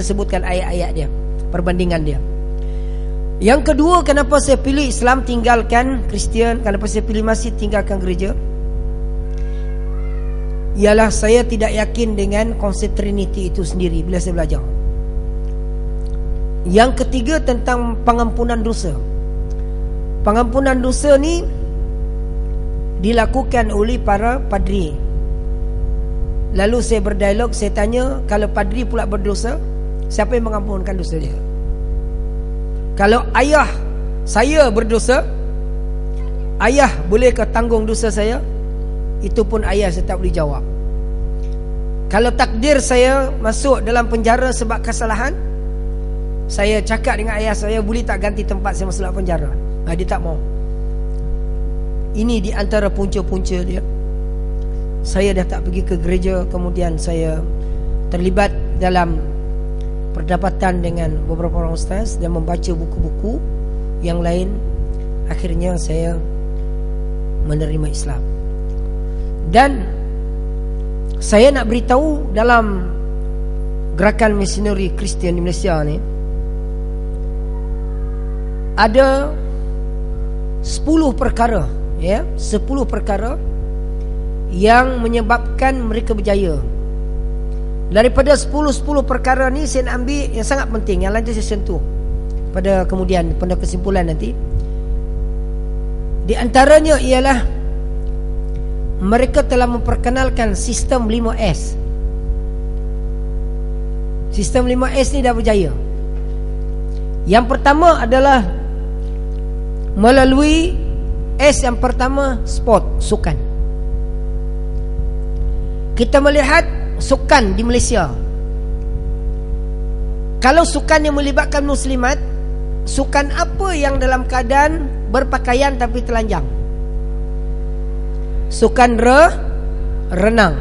sebutkan ayat-ayat dia, perbandingan dia. Yang kedua, kenapa saya pilih Islam tinggalkan Kristian, kenapa saya pilih masjid tinggalkan gereja, ialah saya tidak yakin dengan konsep Trinity itu sendiri bila saya belajar. Yang ketiga, tentang pengampunan dosa. Pengampunan dosa ni dilakukan oleh para padri. Lalu saya berdialog, saya tanya, kalau padri pula berdosa, siapa yang mengampunkan dosa dia? Kalau ayah saya berdosa, ayah bolehkah tanggung dosa saya? Itu pun ayah saya tak boleh jawab. Kalau takdir saya masuk dalam penjara sebab kesalahan, saya cakap dengan ayah saya, boleh tak ganti tempat saya masuk penjara? Dia tak mau. Ini di antara punca-punca dia. Saya dah tak pergi ke gereja. Kemudian saya terlibat dalam perdapatan dengan beberapa orang ustaz dan membaca buku-buku yang lain. Akhirnya saya menerima Islam. Dan saya nak beritahu, dalam gerakan misioneri Kristian di Malaysia ni ada 10 perkara, 10 perkara yang menyebabkan mereka berjaya. Daripada 10 perkara ni saya nak ambil yang sangat penting, yang lain tu saya sentuh pada kemudian, pada kesimpulan nanti. Di antaranya ialah mereka telah memperkenalkan sistem 5S. Sistem 5S ni dah berjaya. Yang pertama adalah melalui S yang pertama, sport, sukan. Kita melihat sukan di Malaysia. Kalau sukan yang melibatkan muslimat, sukan apa yang dalam keadaan berpakaian tapi telanjang? Sukan renang.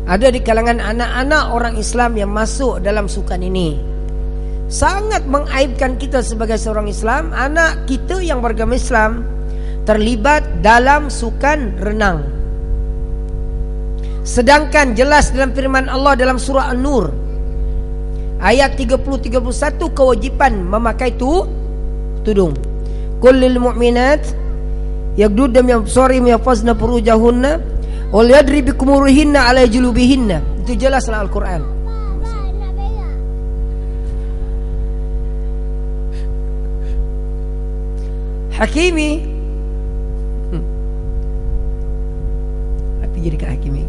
Ada di kalangan anak-anak orang Islam yang masuk dalam sukan ini. Sangat mengaibkan kita sebagai seorang Islam, anak kita yang beragama Islam terlibat dalam sukan renang. Sedangkan jelas dalam firman Allah dalam surah An-Nur ayat 30-31 kewajipan memakai tudung. Qul lil mu'minat yaghdudna min absarihim yahfazna furujahunna wa liyadribna bikhumurihinna ala julubihinna. Itu jelas dalam Al-Quran. Hakimi apa jadi kat Hakimi?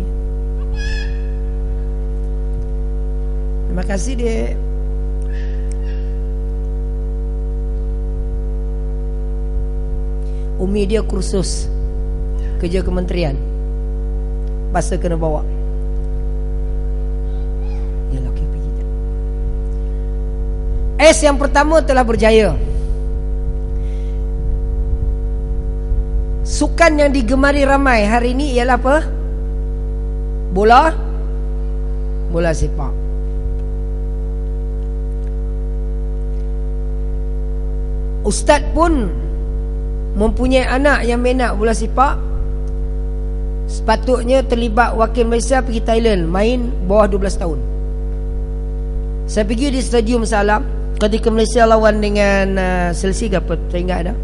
Terima kasih dia. Umi dia kursus kerja kementerian, bahasa kena bawa. Ya, okey, pergi. S yang pertama telah berjaya. Sukan yang digemari ramai hari ini ialah apa? Bola sepak. Ustaz pun mempunyai anak yang minat bola sepak. Sepatutnya terlibat wakil Malaysia pergi Thailand main bawah 12 tahun. Saya pergi di Stadium Salam ketika Malaysia lawan dengan Chelsea ke apa, tak ingat dah.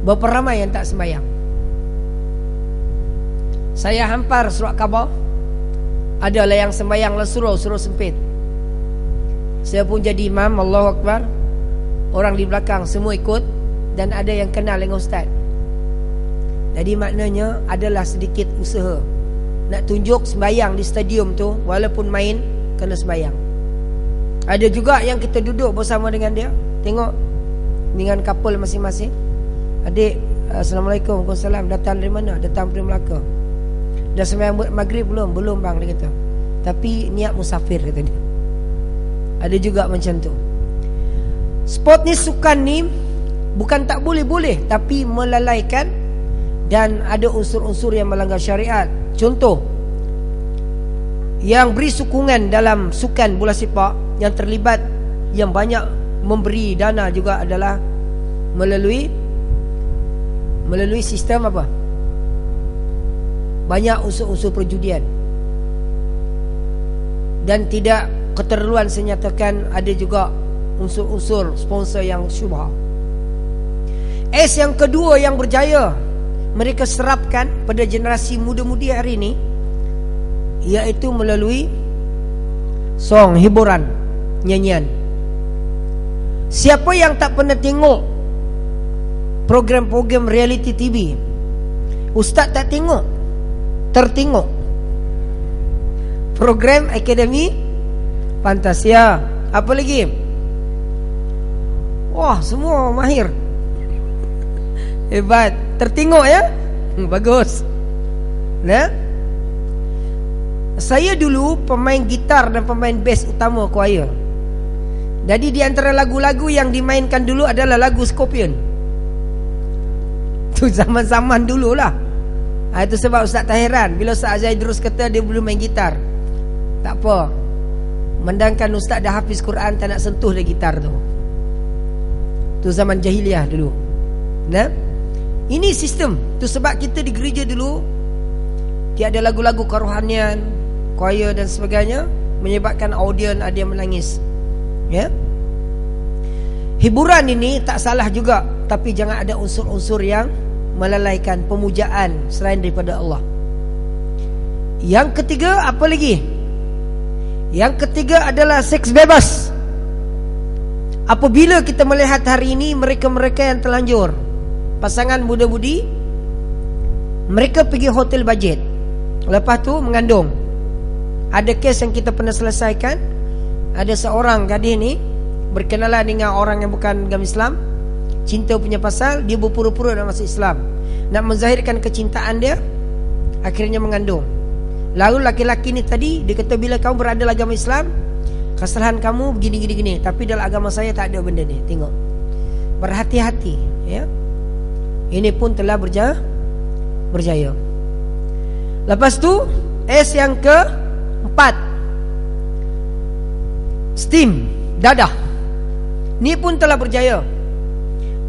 Berapa ramai yang tak sembahyang. Saya hampar surat khabar, adalah yang sembahyang lah surau sempit. Saya pun jadi imam, Allahu Akbar. Orang di belakang semua ikut, dan ada yang kenal dengan ustaz. Jadi maknanya adalah sedikit usaha nak tunjuk sembahyang di stadium tu, walaupun main kena sembahyang. Ada juga yang kita duduk bersama dengan dia, tengok dengan couple masing-masing. Adik, Assalamualaikum, Waalaikumsalam. Datang dari mana? Datang dari Melaka. Dah sembahyang maghrib belum? Belum bang, dia kata. Tapi niat musafir, kata dia. Ada juga macam tu. Sport ni, sukan ni bukan tak boleh-boleh, tapi melalaikan dan ada unsur-unsur yang melanggar syariat. Contoh, yang beri sokongan dalam sukan bola sepak, yang terlibat, yang banyak memberi dana juga adalah melalui sistem apa? Banyak unsur-unsur perjudian. Dan tidak keterlaluan saya nyatakan ada juga unsur-unsur sponsor yang syubha. S yang kedua yang berjaya mereka serapkan pada generasi muda-mudi hari ini, iaitu melalui song, hiburan, nyanyian. Siapa yang tak pernah tengok program-program reality TV, ustaz tak tengok, tertengok program Akademi Fantasia, apa lagi? Wah, semua mahir, hebat, tertengok ya. Bagus. Nah, saya dulu pemain gitar dan pemain bass utama choir. Jadi di antara lagu-lagu yang dimainkan dulu adalah lagu Scorpion. Tu zaman-zaman dulu lah. Itu sebab Ustaz tak heran bila Ustaz Zaidrus kata dia belum main gitar. Tak apa, mendangkan Ustaz dah hafiz Quran, tak nak sentuh dia gitar tu. Tu zaman jahiliah dulu. Nah, ini sistem. Tu sebab kita di gereja dulu tiada lagu-lagu kerohanian, choir dan sebagainya, menyebabkan audien ada yang menangis. Ya, hiburan ini tak salah juga, tapi jangan ada unsur-unsur yang melalaikan pemujaan selain daripada Allah. Yang ketiga, apa lagi? Yang ketiga adalah seks bebas. Apabila kita melihat hari ini mereka-mereka yang terlanjur, pasangan muda-mudi, mereka pergi hotel budget, lepas tu mengandung. Ada kes yang kita pernah selesaikan. Ada seorang gadis ni berkenalan dengan orang yang bukan agama Islam, cinta punya pasal, dia berpura-pura nak masuk Islam, nak menzahirkan kecintaan dia, akhirnya mengandung. Lalu laki-laki ni tadi dia kata, bila kamu berada dalam agama Islam, kesalahan kamu begini-gini, tapi dalam agama saya tak ada benda ni. Tengok, berhati-hati ya. Ini pun telah berjaya. Lepas tu S yang keempat, steam, dadah. Ni pun telah berjaya.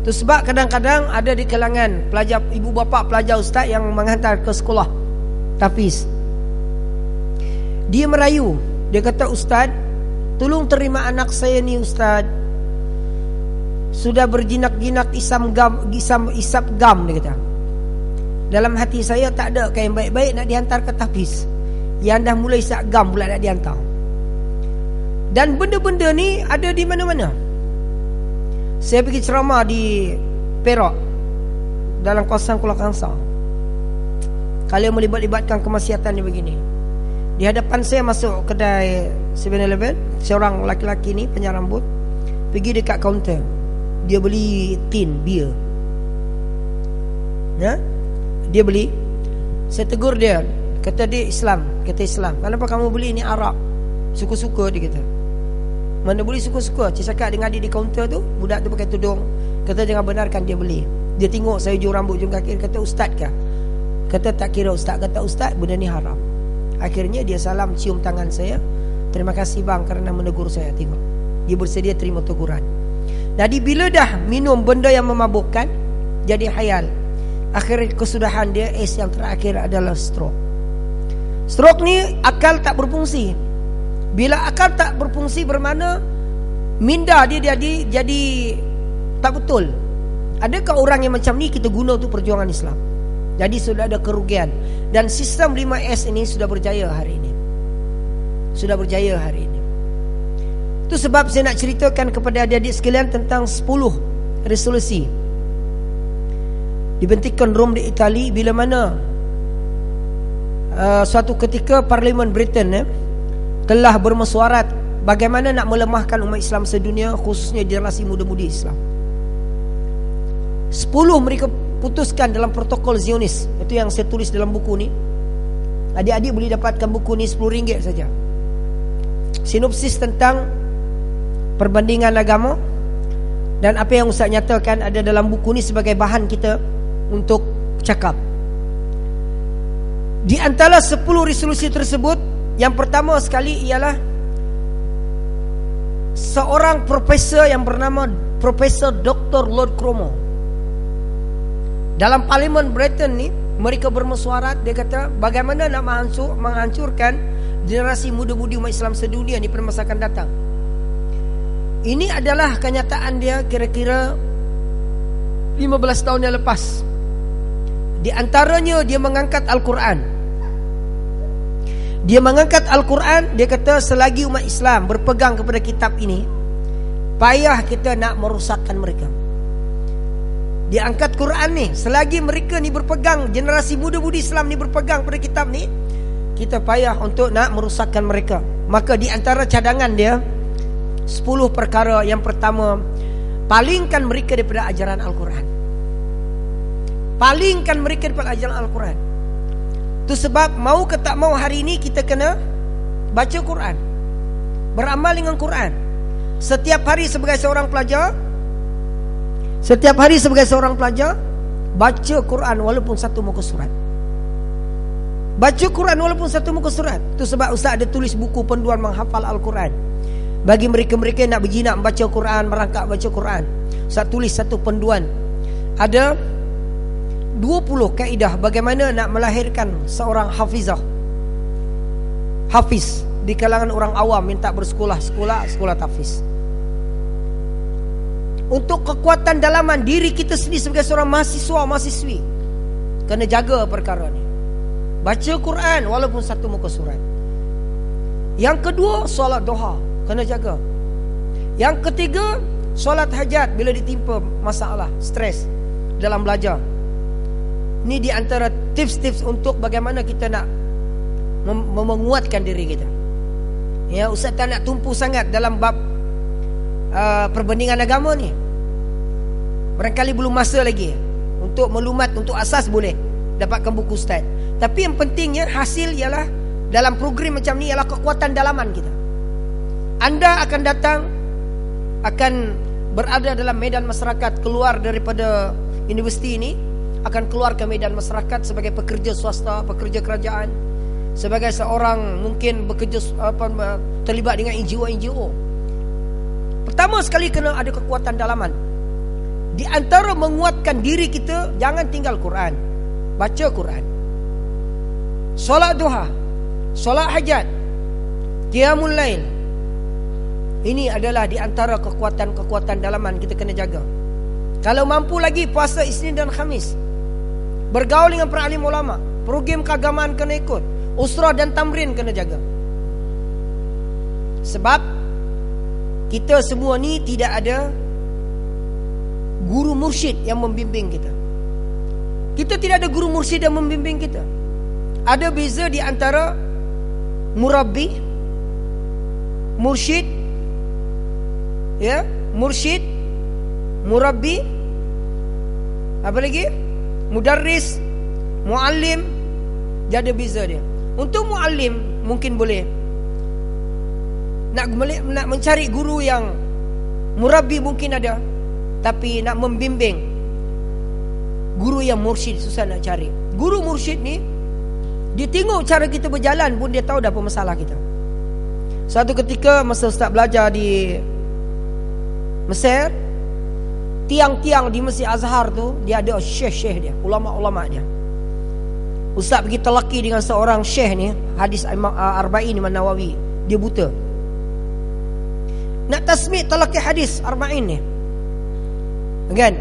Tu sebab kadang-kadang ada di kalangan pelajar, ibu bapa pelajar ustaz yang menghantar ke sekolah tafiz, dia merayu. Dia kata, ustaz, tolong terima anak saya ni ustaz, sudah berjinak-jinak isap gam, dia kata. Dalam hati saya tak ada kain baik-baik nak dihantar ke tafiz, yang dah mulai isap gam pula nak dihantar. Dan benda-benda ni ada di mana-mana. Saya pergi ceramah di Perak, dalam kawasan Kuala Kangsar. Kalian melibatkan kemaksiatan ni begini. Di hadapan saya masuk kedai 7-Eleven, seorang laki-laki ni penyar rambut pergi dekat kaunter, dia beli tin beer. Ya? Dia beli. Saya tegur dia, kata dia Islam, kata Islam. Kenapa kamu beli ni Arab? Suka-suka, dia kata. Mana boleh suka-suka. Saya cakap dengan dia di kaunter tu, budak tu pakai tudung, kata jangan benarkan dia beli. Dia tengok saya hujung rambut, hujung kaki, kata ustaz kah? Kata tak kira ustaz. Kata ustaz, benda ni haram. Akhirnya dia salam, cium tangan saya, terima kasih bang kerana menegur saya. Tengok, dia bersedia terima teguran. Jadi bila dah minum benda yang memabukkan, jadi khayal. Akhir kesudahan dia, S yang terakhir adalah stroke. Stroke ni akal tak berfungsi. Bila akal tak berfungsi bermakna minda dia jadi tak betul. Adakah orang yang macam ni kita guna untuk perjuangan Islam? Jadi sudah ada kerugian. Dan sistem 5S ini sudah berjaya hari ini. Sudah berjaya hari ini. Itu sebab saya nak ceritakan kepada adik-adik sekalian tentang 10 resolusi dibentikkan Rom di Itali, bila mana suatu ketika Parlimen Britain telah bermesyuarat bagaimana nak melemahkan umat Islam sedunia, khususnya generasi muda-mudi Islam. 10 mereka putuskan dalam protokol Zionis. Itu yang saya tulis dalam buku ni. Adik-adik boleh dapatkan buku ni RM10 saja. Sinopsis tentang perbandingan agama, dan apa yang Ustaz nyatakan ada dalam buku ni sebagai bahan kita untuk cakap. Di antara 10 resolusi tersebut, yang pertama sekali ialah seorang profesor yang bernama Profesor Dr. Lord Cromer. Dalam Parlimen Britain ni, mereka bermesyuarat. Dia kata bagaimana nak menghancurkan generasi muda-mudi umat Islam sedunia ni pada masa akan datang. Ini adalah kenyataan dia kira-kira 15 tahun yang lepas. Di antaranya dia mengangkat Al-Quran. Dia mengangkat Al-Quran. Dia kata selagi umat Islam berpegang kepada kitab ini, payah kita nak merosakkan mereka. Dia angkat Quran ni, selagi mereka ni berpegang, generasi muda-mudi Islam ni berpegang pada kitab ni, kita payah untuk nak merosakkan mereka. Maka di antara cadangan dia 10 perkara. Yang pertama, palingkan mereka daripada ajaran Al-Quran. Palingkan mereka daripada ajaran Al-Quran. Itu sebab mau ke tak mau hari ini kita kena baca Quran, beramal dengan Quran. Setiap hari sebagai seorang pelajar, baca Quran walaupun satu muka surat. Baca Quran walaupun satu muka surat. Itu sebab Ustaz ada tulis buku panduan menghafal Al-Quran. Bagi mereka-mereka yang nak berjinak membaca Quran, merangkak baca Quran, Ustaz tulis satu panduan. Ada 20 kaedah bagaimana nak melahirkan seorang hafiz di kalangan orang awam yang tak bersekolah, sekolah tahfiz. Untuk kekuatan dalaman diri kita sendiri sebagai seorang mahasiswi, kena jaga perkara ni. Baca Quran walaupun satu muka surat. Yang kedua, solat duha, kena jaga. Yang ketiga, solat hajat bila ditimpa masalah, stres dalam belajar. Ini di antara tips-tips untuk bagaimana kita nak menguatkan diri kita. Ya, Ustaz tak nak tumpu sangat dalam bab perbandingan agama ni. Barangkali belum masa lagi. Untuk maklumat, untuk asas boleh dapatkan buku Ustaz. Tapi yang pentingnya hasil ialah dalam program macam ni ialah kekuatan dalaman kita. Anda akan datang, akan berada dalam medan masyarakat, keluar daripada universiti ini, akan keluar ke medan masyarakat sebagai pekerja swasta, pekerja kerajaan, sebagai seorang mungkin bekerja terlibat dengan NGO. Pertama sekali kena ada kekuatan dalaman. Di antara menguatkan diri kita, jangan tinggal Quran, baca Quran, solat duha, solat hajat, qiyamul lail. Ini adalah di antara kekuatan-kekuatan dalaman kita kena jaga. Kalau mampu lagi, puasa Isnin dan Khamis, bergaul dengan para alim ulama, program keagamaan kena ikut, usrah dan tamrin kena jaga. Sebab kita semua ni tidak ada guru mursyid yang membimbing kita. Kita tidak ada guru mursyid yang membimbing kita. Ada beza di antara murabbi, mursyid, ya, mursyid, murabbi, apa lagi? Mudarris, muallim. Dia ada beza dia. Untuk muallim mungkin boleh nak mencari guru yang murabbi mungkin ada, tapi nak membimbing guru yang mursyid susah nak cari. Guru mursyid ni dia tengok cara kita berjalan pun dia tahu dah apa masalah kita. Suatu ketika masa Ustaz belajar di Mesir, tiang-tiang di Masjid Azhar tu dia ada syekh-syekh dia, ulama-ulama dia. Ustaz pergi telaki dengan seorang syekh ni, hadis Arba'in Imam Nawawi. Dia buta. Nak tasmi' telaki hadis Arba'in ni, kan?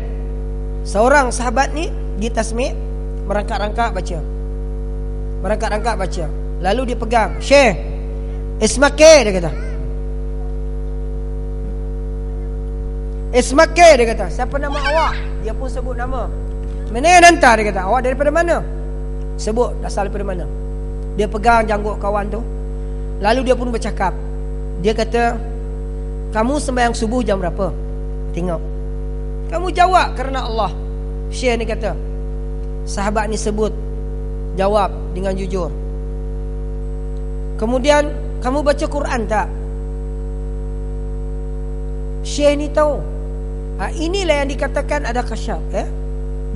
Seorang sahabat ni dia tasmi', merangkak-rangkak baca. Lalu dia pegang, "Syekh, ismake," dia kata. "Ismake," dia kata. "Siapa nama awak?" Dia pun sebut nama. "Mana nanta," dia kata. "Awak daripada mana?" Sebut asal daripada mana. Dia pegang janggut kawan tu. Lalu dia pun bercakap. Dia kata, "Kamu sembahyang subuh jam berapa?" Tengok. Kamu jawab, "Kerana Allah." Syekh ni kata, sahabat ni sebut, jawab dengan jujur. Kemudian, "Kamu baca Quran tak?" Syekh ni tahu. Inilah yang dikatakan ada kasyaf.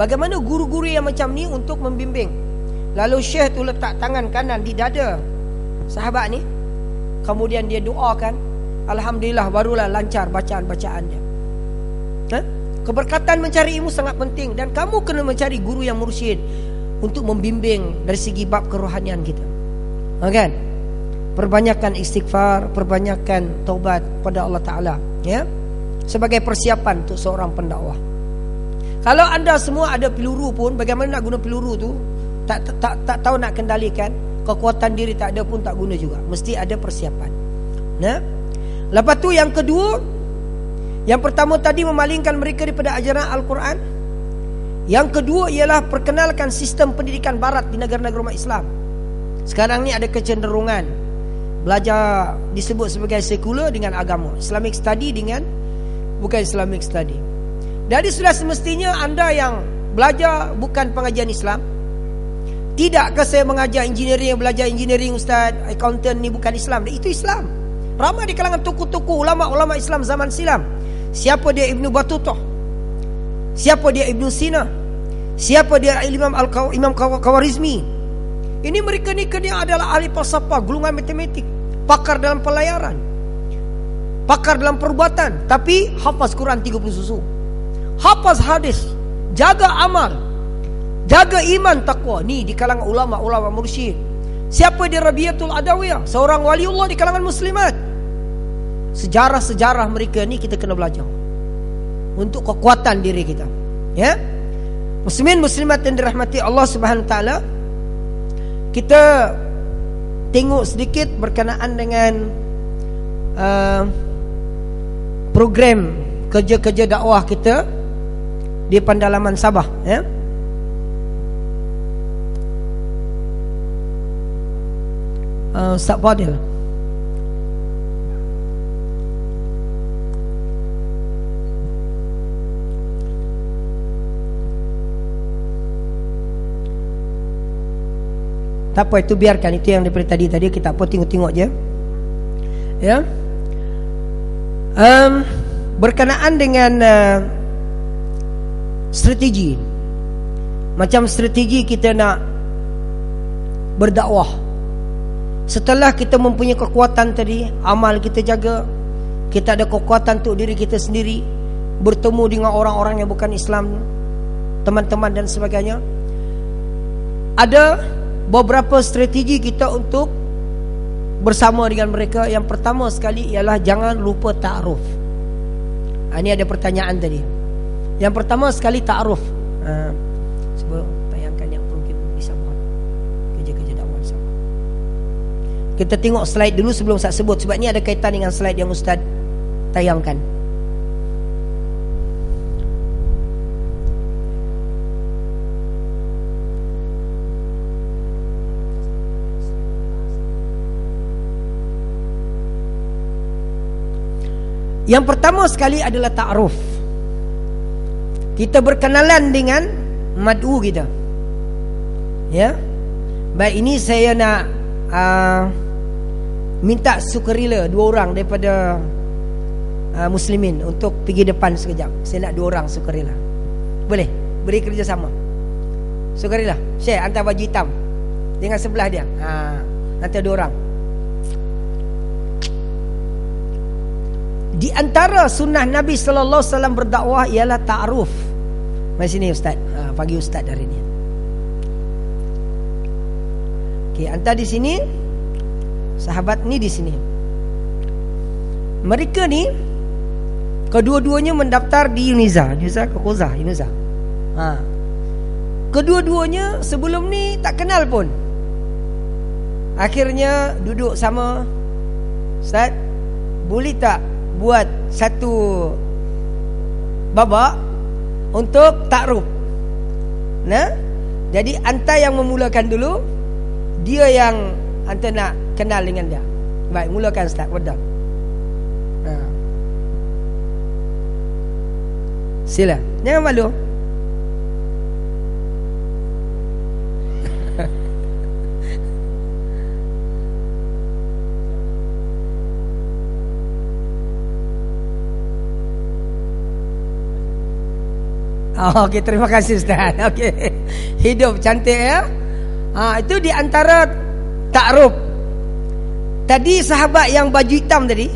Bagaimana guru-guru yang macam ni untuk membimbing. Lalu Syekh tu letak tangan kanan di dada sahabat ni. Kemudian dia doakan, alhamdulillah barulah lancar bacaan-bacaan dia. Keberkatan mencari ilmu sangat penting. Dan kamu kena mencari guru yang mursyid untuk membimbing dari segi bab kerohanian kita, kan? Perbanyakkan istighfar, perbanyakkan taubat pada Allah Ta'ala, ya, sebagai persiapan untuk seorang pendakwah. Kalau anda semua ada peluru pun, bagaimana nak guna peluru tu, tak tahu nak kendalikan, kekuatan diri tak ada pun tak guna juga. Mesti ada persiapan. Nah, lepas tu yang kedua, yang pertama tadi memalingkan mereka daripada ajaran Al-Quran. Yang kedua ialah perkenalkan sistem pendidikan barat di negara-negara umat Islam. Sekarang ni ada kecenderungan belajar disebut sebagai sekular dengan agama, Islamic study dengan bukan Islamic study. Jadi sudah semestinya anda yang belajar bukan pengajian Islam. Tidakkah saya mengajar engineering, belajar engineering ustaz, accountant ni bukan Islam? Itu Islam. Ramai di kalangan tokoh-tokoh ulama-ulama Islam zaman silam. Siapa dia Ibnu Battutah? Siapa dia Ibnu Sina? Siapa dia Imam Khawarizmi? Ini mereka ni kena adalah ahli falsafah, gulungan matematik, pakar dalam pelayaran, pakar dalam perubatan, tapi hafaz Quran 30 susu, hafaz hadis, jaga amal, jaga iman takwa. Ni di kalangan ulama-ulama mursyid. Siapa dia Rabiatul Adawiyah, seorang waliullah di kalangan muslimat. Sejarah-sejarah mereka ni kita kena belajar untuk kekuatan diri kita, ya. Muslimin muslimat yang dirahmati Allah Subhanahu wa taala, kita tengok sedikit berkenaan dengan program kerja-kerja dakwah kita di pendalaman Sabah, ya. Ustaz Fadil, tak apa, itu biarkan. Itu yang daripada tadi kita apa, tengok-tengok je, ya. Berkenaan dengan strategi, macam strategi kita nak berdakwah. Setelah kita mempunyai kekuatan tadi, amal kita jaga, kita ada kekuatan untuk diri kita sendiri, bertemu dengan orang-orang yang bukan Islam, teman-teman dan sebagainya. Ada beberapa strategi kita untuk bersama dengan mereka. Yang pertama sekali ialah jangan lupa ta'aruf. Ini ada pertanyaan tadi. Yang pertama sekali ta'aruf. Sebelum tayangkan yang mungkin di Sabah, kerja-kerja dakwah di Sabah, kita tengok slide dulu sebelum saya sebut, sebab ni ada kaitan dengan slide yang Ustaz tayangkan. Yang pertama sekali adalah ta'aruf. Kita berkenalan dengan mad'u kita, ya. Baik, ini saya nak minta sukarela 2 orang daripada muslimin untuk pergi depan sekejap. Saya nak 2 orang sukarela. Boleh? Beri kerjasama. Sukarela, Syekh hantar baju hitam dengan sebelah dia. Nanti 2 orang. Di antara sunnah Nabi sallallahu alaihi wasallam berdakwah ialah ta'aruf. Mari sini ustaz. Pagi ustaz hari ni. Okey, anda di sini, sahabat ni di sini. Mereka ni kedua-duanya mendaftar di Uniza ke Koza, Uniza. Kedua-duanya sebelum ni tak kenal pun. Akhirnya duduk sama, Ustaz, boleh tak buat satu babak untuk ta'aruf? Nah, jadi anta yang memulakan dulu, dia yang anta nak kenal dengan dia. Baik, mulakan Ustaz, wadah. Sila, jangan malu. Okey, terima kasih Ustaz. Okey. Hidup cantik ya. Itu di antara ta'aruf. Tadi sahabat yang baju hitam tadi,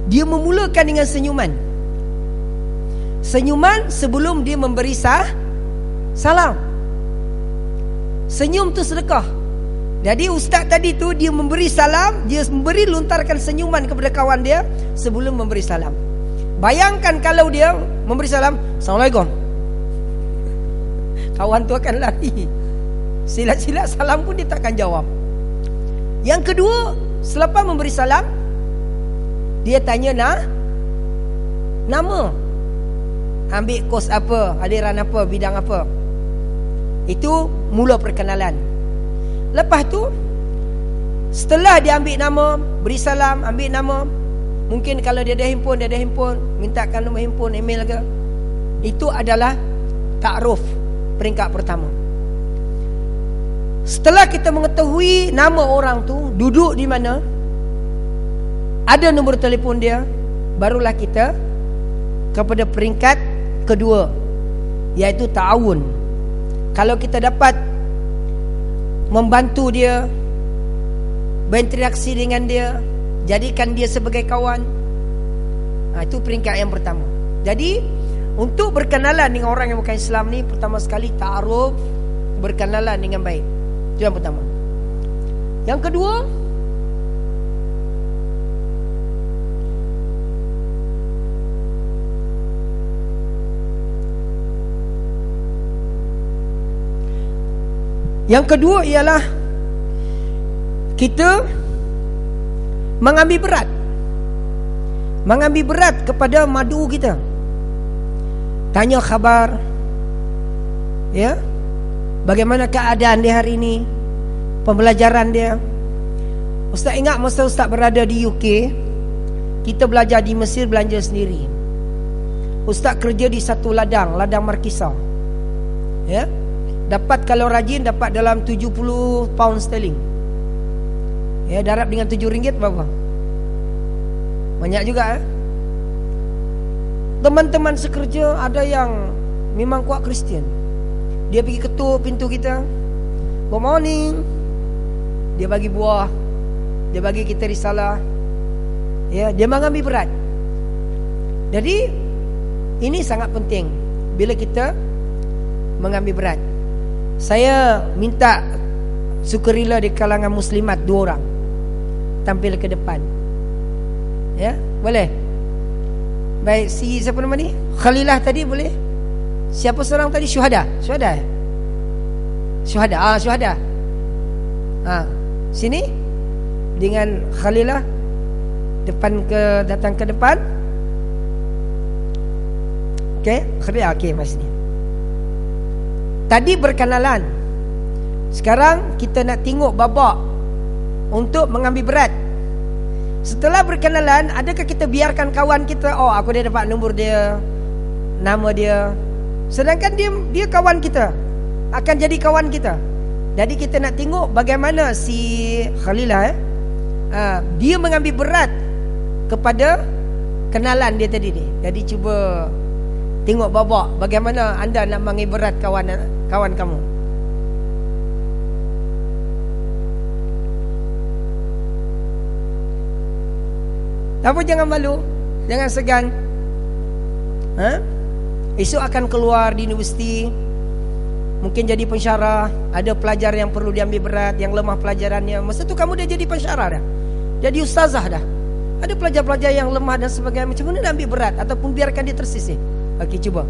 dia memulakan dengan senyuman. Senyuman sebelum dia memberi salam. Senyum tu sedekah. Jadi ustaz tadi tu dia memberi salam, dia memberi lontarkan senyuman kepada kawan dia sebelum memberi salam. Bayangkan kalau dia memberi salam, Assalamualaikum. Kawan tu akan lari. Silat-silat salam pun dia takkan jawab. Yang kedua, selepas memberi salam, dia tanya nama. Ambil kos apa, aliran apa, bidang apa. Itu mula perkenalan. Lepas tu, setelah dia ambil nama, beri salam, ambil nama, mungkin kalau dia ada handphone, mintakan nombor handphone, email ke. Itu adalah ta'aruf peringkat pertama. Setelah kita mengetahui nama orang tu, duduk di mana, ada nombor telefon dia, barulah kita kepada peringkat kedua, iaitu ta'awun. Kalau kita dapat membantu dia, berinteraksi dengan dia, jadikan dia sebagai kawan, itu peringkat yang pertama. Jadi untuk berkenalan dengan orang yang bukan Islam ni, pertama sekali ta'aruf, berkenalan dengan baik. Itu yang pertama. Yang kedua, ialah kita mengambil berat kepada madu kita. Tanya khabar, ya, bagaimana keadaan dia hari ini, pembelajaran dia. Ustaz ingat masa Ustaz berada di UK, kita belajar di Mesir, belanja sendiri. Ustaz kerja di satu ladang Markisah, ya. Dapat kalau rajin dapat dalam 70 pound sterling. Ya, darab dengan 7 ringgit berapa? Banyak juga, Teman-teman sekerja ada yang memang kuat Kristian. Dia pergi ketuk pintu kita, good morning. Dia bagi buah, dia bagi kita risalah. Ya, dia mengambil berat. Jadi ini sangat penting bila kita mengambil berat. Saya minta sukarela di kalangan muslimat 2 orang tampil ke depan. Ya, boleh? Baik, siapa nama ni? Khalilah tadi boleh? Siapa seorang tadi? Syuhada. Sini dengan Khalilah datang ke depan. Okey, Khalilah mas ni. Tadi berkenalan. Sekarang kita nak tengok babak untuk mengambil berat. Setelah berkenalan, adakah kita biarkan kawan kita, oh aku dah dapat nombor dia, nama dia, sedangkan dia kawan kita, akan jadi kawan kita. Jadi kita nak tengok bagaimana si Khalilah dia mengambil berat kepada kenalan dia tadi ni. Jadi cuba tengok babak bagaimana anda nak mengambil berat kawan kamu. Tapi jangan malu, jangan segan. Esok akan keluar di universiti, mungkin jadi pensyarah. Ada pelajar yang perlu diambil berat, yang lemah pelajarannya. Masa tu kamu dah jadi pensyarah dah, jadi ustazah dah. Ada pelajar-pelajar yang lemah dan sebagainya. Macam mana nak ambil berat ataupun biarkan dia tersisih? Okey, cuba.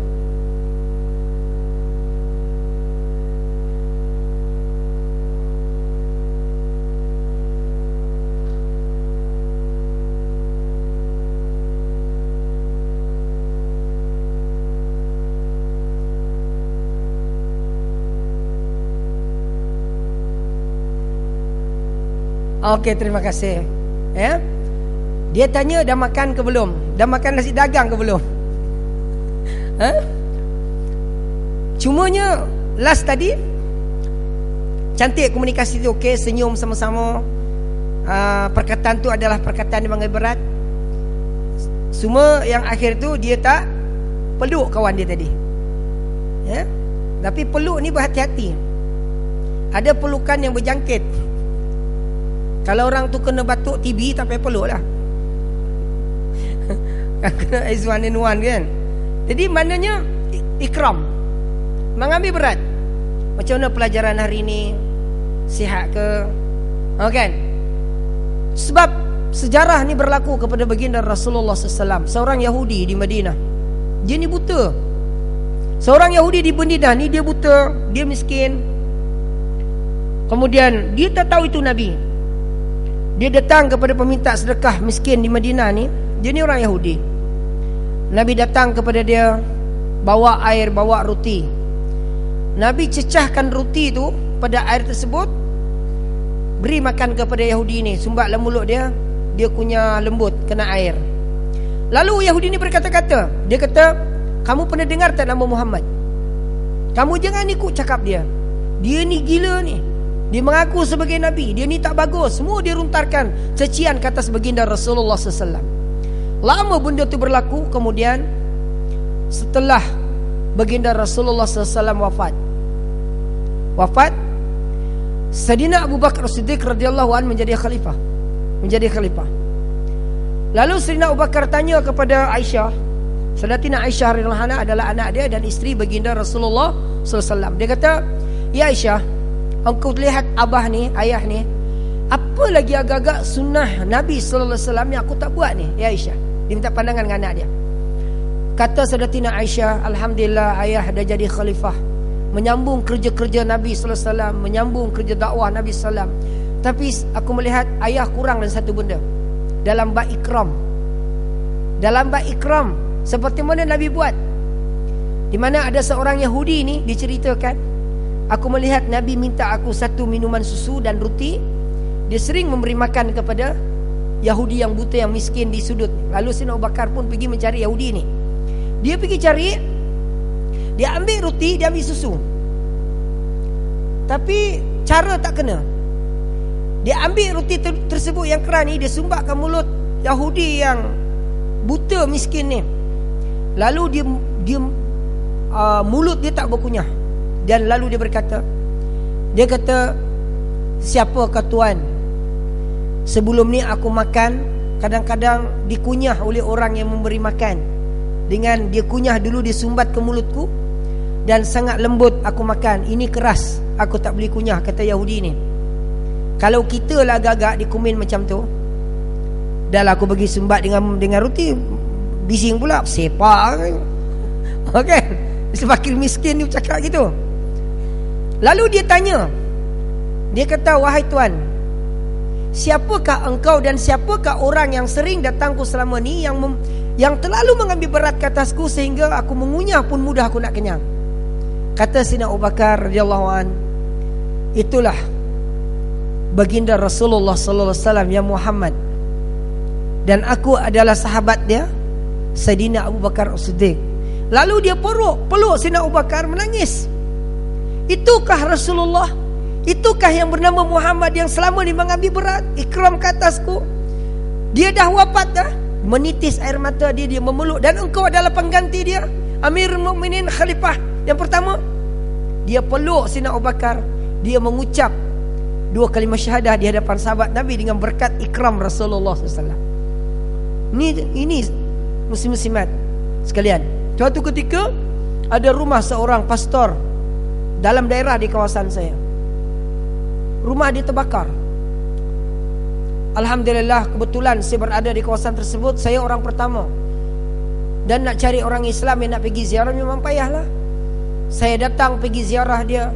Okey, terima kasih. Ya. Dia tanya dah makan ke belum? Dah makan nasi dagang ke belum? Cumanya last tadi cantik komunikasi tu, okey, senyum sama-sama. Perkataan tu adalah perkataan yang mengambil berat. Semua yang akhir tu dia tak peluk kawan dia tadi. Ya. Tapi peluk ni berhati-hati. Ada pelukan yang berjangkit. Kalau orang tu kena batuk TB, tak payah peluk lah. Kena H1N1 kan. Jadi maknanya ikram, mengambil berat. Macam mana pelajaran hari ni? Sihat ke? Kan? Sebab sejarah ni berlaku kepada baginda Rasulullah SAW, seorang Yahudi di Madinah. Dia ni buta. Seorang Yahudi di Madinah ni, dia buta, dia miskin. Kemudian dia tak tahu itu Nabi. Dia datang kepada peminta sedekah miskin di Madinah ni. Dia ni orang Yahudi. Nabi datang kepada dia, bawa air, bawa roti. Nabi cecahkan roti tu pada air tersebut, beri makan kepada Yahudi ni. Sumbat dalam mulut dia, dia kunyah lembut, kena air. Lalu Yahudi ni berkata-kata. Dia kata, kamu pernah dengar tak nama Muhammad? Kamu jangan ikut cakap dia. Dia ni gila ni. Dia mengaku sebagai Nabi. Dia ni tak bagus. Semua dia runtarkan cacian ke atas baginda Rasulullah SAW. Lama benda tu berlaku. Kemudian setelah baginda Rasulullah SAW wafat, Sayyidina Abu Bakar As-Siddiq radhiyallahu anhu menjadi khalifah. Lalu Sayyidina Abu Bakar tanya kepada Aisyah. Sayyidatina Aisyah radhiyallahu anha adalah anak dia dan isteri baginda Rasulullah SAW. Dia kata, ya Aisyah, engkau lihat abah ni, ayah ni, apa lagi agak-agak sunnah Nabi sallallahu alaihi wasallam yang aku tak buat ni, ya Aisyah. Dia minta pandangan dengan anak dia. Kata Sayyidatina Aisyah, alhamdulillah ayah dah jadi khalifah, menyambung kerja-kerja Nabi sallallahu alaihi wasallam, menyambung kerja dakwah Nabi sallallahu alaihi wasallam. Tapi aku melihat ayah kurang dalam satu benda, dalam bab ikram. Dalam bab ikram, seperti mana Nabi buat. Di mana ada seorang Yahudi ni diceritakan, aku melihat Nabi minta aku satu minuman susu dan roti. Dia sering memberi makan kepada Yahudi yang buta, yang miskin di sudut. Lalu Sayyidina Abu Bakar pun pergi mencari Yahudi ni. Dia pergi cari, dia ambil roti, dia ambil susu. Tapi cara tak kena. Dia ambil roti tersebut yang keras ni, dia sumbakkan mulut Yahudi yang buta miskin ni. Lalu dia mulut dia tak berkunyah. Dan lalu dia berkata, dia kata, siapakah tuan? Sebelum ni aku makan, kadang-kadang dikunyah oleh orang yang memberi makan. Dengan dia kunyah dulu, dia sumbat ke mulutku, dan sangat lembut aku makan. Ini keras, aku tak boleh kunyah, kata Yahudi ni. Kalau kita lah agak-agak dikumin macam tu, dah lah aku bagi sumbat dengan roti, bising pula, sepak. Okay, semakin miskin dia cakap gitu. Lalu dia tanya, dia kata, wahai tuan, siapakah engkau dan siapakah orang yang sering datangku selama ni, yang terlalu mengambil berat ke atasku sehingga aku mengunyah pun mudah aku nak kenyang. Kata Sayyidina Abu Bakar radhiyallahu an, itulah baginda Rasulullah sallallahu alaihi wasallam ya Muhammad, dan aku adalah sahabat dia, Sayyidina Abu Bakar As-Siddiq. Lalu dia peluk Sayyidina Abu Bakar, menangis. Itukah Rasulullah? Itukah yang bernama Muhammad yang selama ni mengambil berat ikram ke atasku? Dia dah wafat dah. Menitis air mata dia memeluk. Dan engkau adalah pengganti dia, Amirul Mukminin, khalifah yang pertama. Dia peluk Sayyidina Abu Bakar. Dia mengucap dua kalimah syahadah di hadapan sahabat Nabi dengan berkat ikram Rasulullah SAW. Ini muslim-muslimat sekalian. Suatu ketika ada rumah seorang pastor dalam daerah di kawasan saya. Rumah dia terbakar. Alhamdulillah, kebetulan saya berada di kawasan tersebut. Saya orang pertama. Dan nak cari orang Islam yang nak pergi ziarah memang payahlah. Saya datang pergi ziarah dia,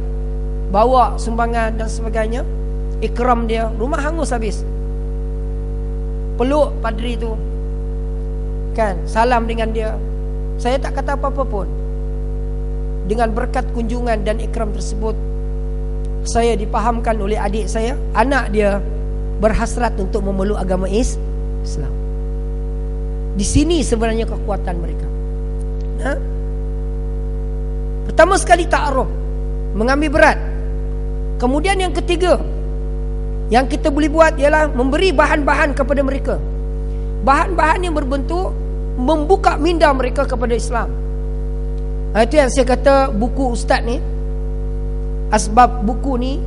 bawa sumbangan dan sebagainya, ikram dia. Rumah hangus habis. Peluk padri tu, kan, salam dengan dia. Saya tak kata apa-apa pun. Dengan berkat kunjungan dan ikram tersebut, saya dipahamkan oleh adik saya, anak dia berhasrat untuk memeluk agama Islam. Di sini sebenarnya kekuatan mereka. Pertama sekali ta'aruf, mengambil berat. Kemudian yang ketiga yang kita boleh buat ialah memberi bahan-bahan kepada mereka. Bahan-bahan yang berbentuk membuka minda mereka kepada Islam. Itu yang saya kata buku ustaz ni, asbab buku ni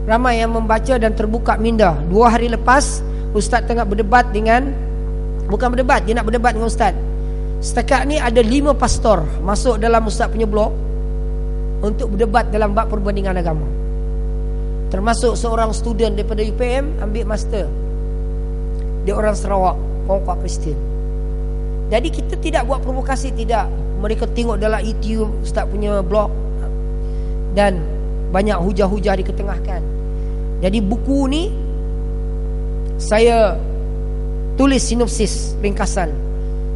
ramai yang membaca dan terbuka minda. 2 hari lepas ustaz tengah berdebat dengan, bukan berdebat, dia nak berdebat dengan ustaz. Setakat ni ada 5 pastor masuk dalam ustaz punya blog untuk berdebat dalam bab perbandingan agama. termasuk seorang student daripada UPM ambil master. Dia orang Sarawak, orang Kristian. Jadi kita tidak buat provokasi, tidak. Mereka tengok dalam YouTube Ustaz punya blog dan banyak hujah-hujah diketengahkan. Jadi buku ni saya tulis sinopsis ringkasan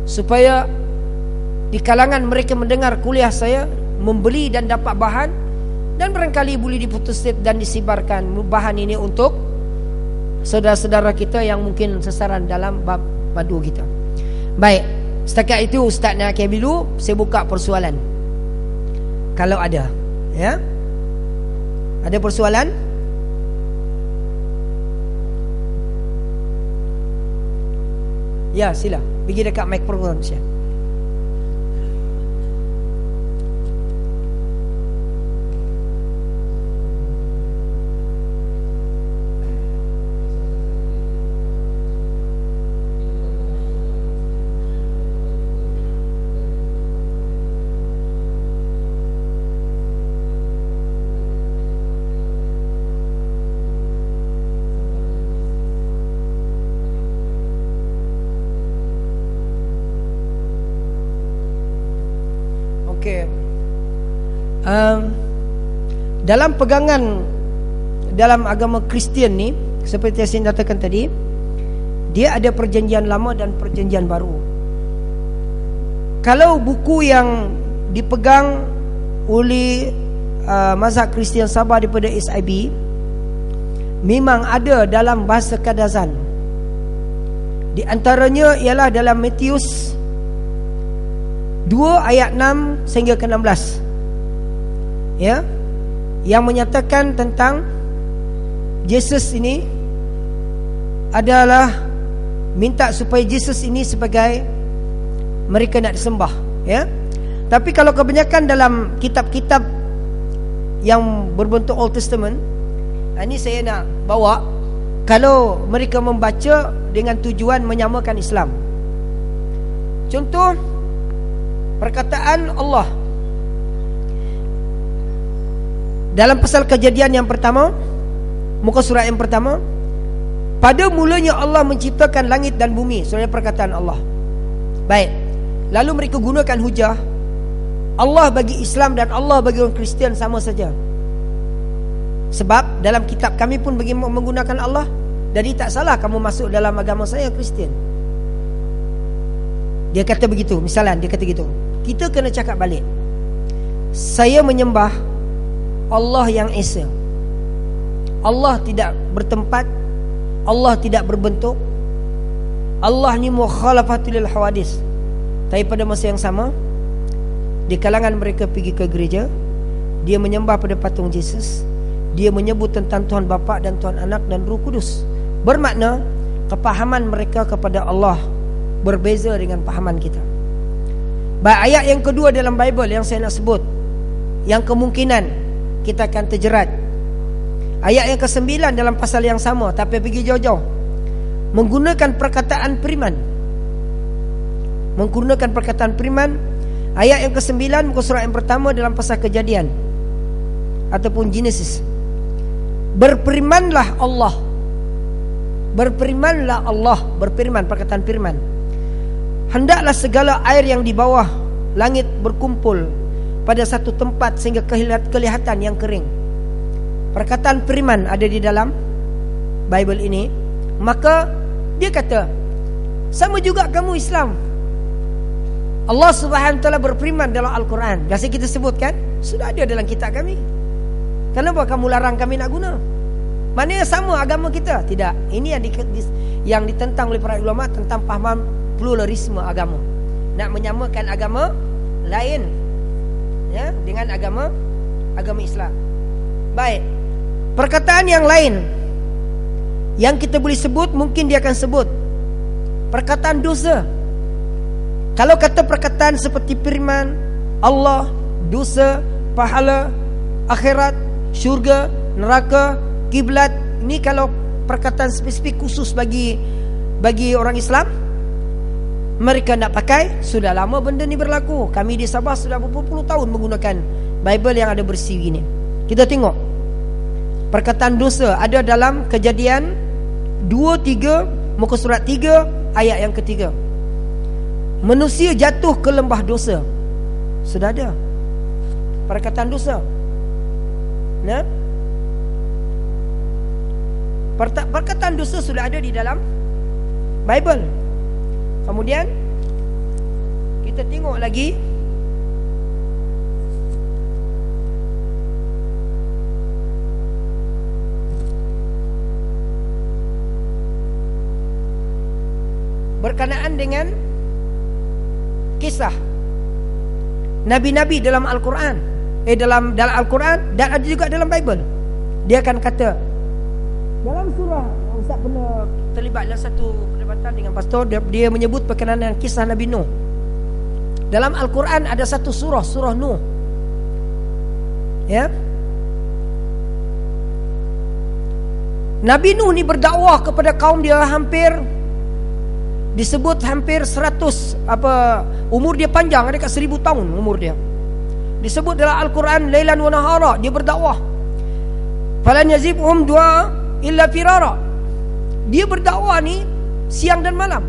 supaya di kalangan mereka mendengar kuliah saya, membeli dan dapat bahan, dan barangkali boleh diputus dan disebarkan bahan ini untuk saudara-saudara kita yang mungkin sasaran dalam bab padu kita. Baik, setakat itu Ustaz nak akhir dulu. Saya buka persoalan kalau ada. Ya, ada persoalan? Ya, sila. Pergi dekat mikrofon saya. Dalam pegangan dalam agama Kristian ni, seperti yang saya nyatakan tadi, dia ada perjanjian lama dan perjanjian baru. Kalau buku yang dipegang oleh mazhab Kristian Sabah daripada SIB, memang ada dalam bahasa Kadazan. Di antaranya ialah dalam Matius 2 ayat 6 sehingga ke 16, ya, yang menyatakan tentang Yesus ini adalah minta supaya Yesus ini sebagai mereka nak disembah, ya. Tapi kalau kebanyakan dalam kitab-kitab yang berbentuk Old Testament, ini saya nak bawa, kalau mereka membaca dengan tujuan menyamakan Islam. Contoh perkataan Allah dalam pasal Kejadian yang pertama, muka surat yang pertama, pada mulanya Allah menciptakan langit dan bumi. Sebenarnya perkataan Allah. Baik, lalu mereka gunakan hujah Allah bagi Islam dan Allah bagi orang Kristian sama saja. Sebab dalam kitab kami pun bagi menggunakan Allah. Jadi tak salah kamu masuk dalam agama saya Kristian. Dia kata begitu. Misalan dia kata gitu. Kita kena cakap balik, saya menyembah Allah yang Esa. Allah tidak bertempat, Allah tidak berbentuk, Allah ni mukhalafatul hawadis. Tapi pada masa yang sama, di kalangan mereka pergi ke gereja, dia menyembah pada patung Yesus, dia menyebut tentang Tuhan Bapa dan Tuhan Anak dan Roh Kudus. Bermakna kepahaman mereka kepada Allah berbeza dengan pahaman kita. Baik, ayat yang kedua dalam Bible yang saya nak sebut, yang kemungkinan kita akan terjerat, ayat yang ke-9 dalam pasal yang sama, tapi pergi jauh-jauh, menggunakan perkataan beriman. Menggunakan perkataan beriman. Ayat yang ke-9 muka surat yang pertama dalam pasal Kejadian ataupun Genesis. Berfirmanlah Allah. Berfirmanlah Allah. Berfirman, perkataan firman. Hendaklah segala air yang di bawah langit berkumpul pada satu tempat sehingga kelihatan yang kering. Perkataan firman ada di dalam Bible ini. Maka dia kata, sama juga kamu Islam. Allah Subhanahu wa taala berfirman dalam Al-Quran. Biasa kita sebutkan, sudah ada dalam kitab kami. Kenapa kamu larang kami nak guna? Maknanya sama agama kita. Tidak. Ini yang ditentang oleh para ulama tentang pahaman pluralisme agama. Nak menyamakan agama lain, ya, dengan agama Islam. Baik. Perkataan yang lain yang kita boleh sebut, mungkin dia akan sebut perkataan dosa. Kalau kata perkataan seperti firman Allah, dosa, pahala, akhirat, syurga, neraka, kiblat, ini kalau perkataan spesifik khusus bagi orang Islam, mereka nak pakai. Sudah lama benda ni berlaku. Kami di Sabah sudah berpuluh-puluh tahun menggunakan Bible yang ada bersih gini. Kita tengok perkataan dosa ada dalam Kejadian 2:3, muka surat 3 ayat yang ketiga. Manusia jatuh ke lembah dosa. Sudah ada perkataan dosa. Nah, perkataan dosa sudah ada di dalam Bible. Kemudian kita tengok lagi berkenaan dengan kisah nabi-nabi dalam Al-Quran, dalam Al-Quran dan ada juga dalam Bible. Dia akan kata dalam surah, Ustaz pernah terlibat dalam satu perdebatan dengan pastor, dia menyebut berkenaan dengan kisah Nabi Nuh. Dalam Al-Quran ada satu surah, surah Nuh. Ya. Nabi Nuh ni berdakwah kepada kaum dia disebut hampir 100 umur dia panjang, ada kat 1000 tahun umur dia. Disebut dalam Al-Quran lailan wa nahara, dia berdakwah. Falan yazibhum du'a illa firara. Dia berdakwah ni siang dan malam.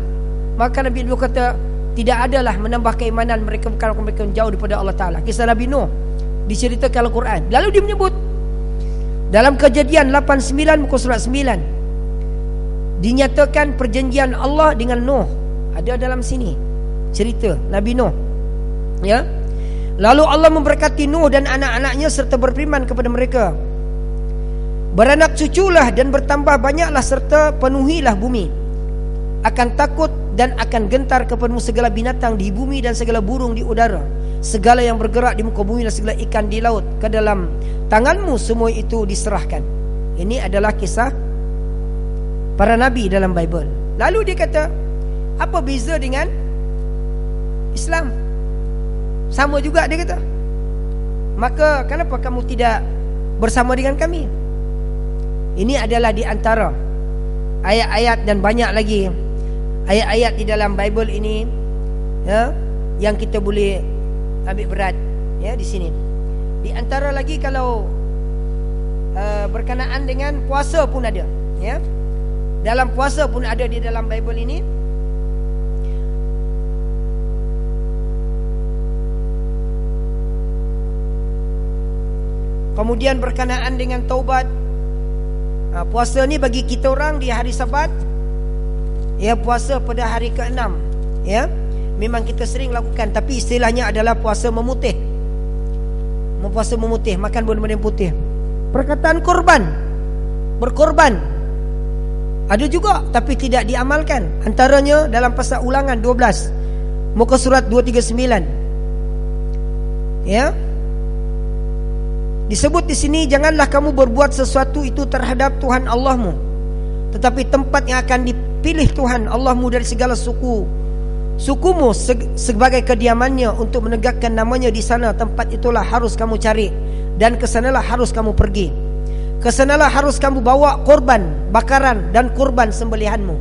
Maka Nabi Nuh kata tidak adalah menambah keimanan mereka kalau mereka jauh daripada Allah Ta'ala. Kisah Nabi Nuh diceritakan Al-Quran. Lalu dia menyebut dalam Kejadian 89 muka surat 9 dinyatakan perjanjian Allah dengan Nuh. Ada dalam sini cerita Nabi Nuh. Ya. Lalu Allah memberkati Nuh dan anak-anaknya serta berfirman kepada mereka, beranak cuculah dan bertambah banyaklah serta penuhilah bumi. Akan takut dan akan gentar kepadamu segala binatang di bumi dan segala burung di udara, segala yang bergerak di muka bumi dan segala ikan di laut. Ke dalam tanganmu semua itu diserahkan. Ini adalah kisah para nabi dalam Bible. Lalu dia kata, apa beza dengan Islam? Sama juga dia kata. Maka kenapa kamu tidak bersama dengan kami? Ini adalah di antara ayat-ayat dan banyak lagi ayat-ayat di dalam Bible ini, ya, yang kita boleh ambil berat, ya, di sini. Di antara lagi kalau berkenaan dengan puasa pun ada, ya. Dalam puasa pun ada di dalam Bible ini. Kemudian berkenaan dengan taubat. Puasa ni bagi kita orang di hari Sabat, ya, puasa pada hari ke-6, ya. Memang kita sering lakukan, tapi istilahnya adalah puasa memutih. Puasa memutih, makan benda-benda yang putih. Perkataan korban, berkorban ada juga tapi tidak diamalkan. Antaranya dalam pasal Ulangan 12 muka surat 239. Ya. Disebut di sini, janganlah kamu berbuat sesuatu itu terhadap Tuhan Allahmu, tetapi tempat yang akan dipilih Tuhan Allahmu dari segala sukumu sebagai kediamannya untuk menegakkan namanya di sana, tempat itulah harus kamu cari dan kesanalah harus kamu pergi. Kesanalah harus kamu bawa korban bakaran dan korban sembelihanmu.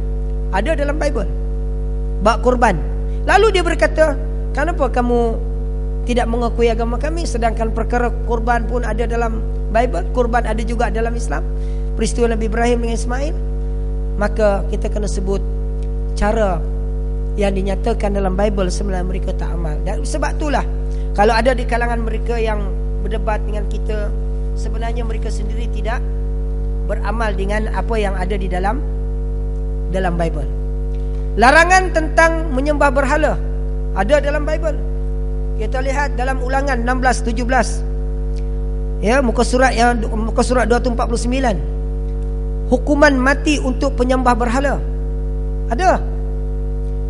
Ada dalam Bible, bak korban. Lalu dia berkata, kenapa kamu tidak mengakui agama kami, sedangkan perkara korban pun ada dalam Bible, korban ada juga dalam Islam, peristiwa Nabi Ibrahim dengan Ismail. Maka kita kena sebut cara yang dinyatakan dalam Bible sebenarnya mereka tak amal. Dan sebab itulah kalau ada di kalangan mereka yang berdebat dengan kita, sebenarnya mereka sendiri tidak beramal dengan apa yang ada di dalam Bible. Larangan tentang menyembah berhala ada dalam Bible. Kita lihat dalam Ulangan 16-17, ya, muka surat 249. Hukuman mati untuk penyembah berhala ada.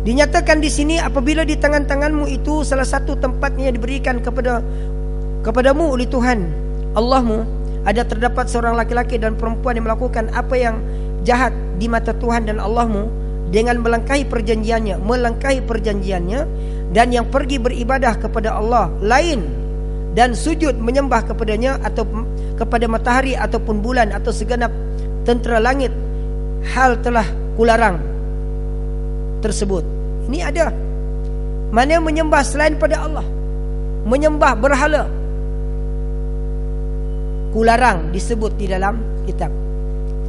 Dinyatakan di sini, apabila di tangan-tanganmu itu salah satu tempatnya diberikan kepadamu oleh Tuhan Allahmu, ada terdapat seorang laki-laki dan perempuan yang melakukan apa yang jahat di mata Tuhan dan Allahmu dengan melangkahi perjanjiannya dan yang pergi beribadah kepada Allah lain dan sujud menyembah kepadanya atau kepada matahari ataupun bulan atau segenap tentera langit, hal telah kularang tersebut. Ini ada. Mana menyembah selain pada Allah, menyembah berhala, kularang disebut di dalam kitab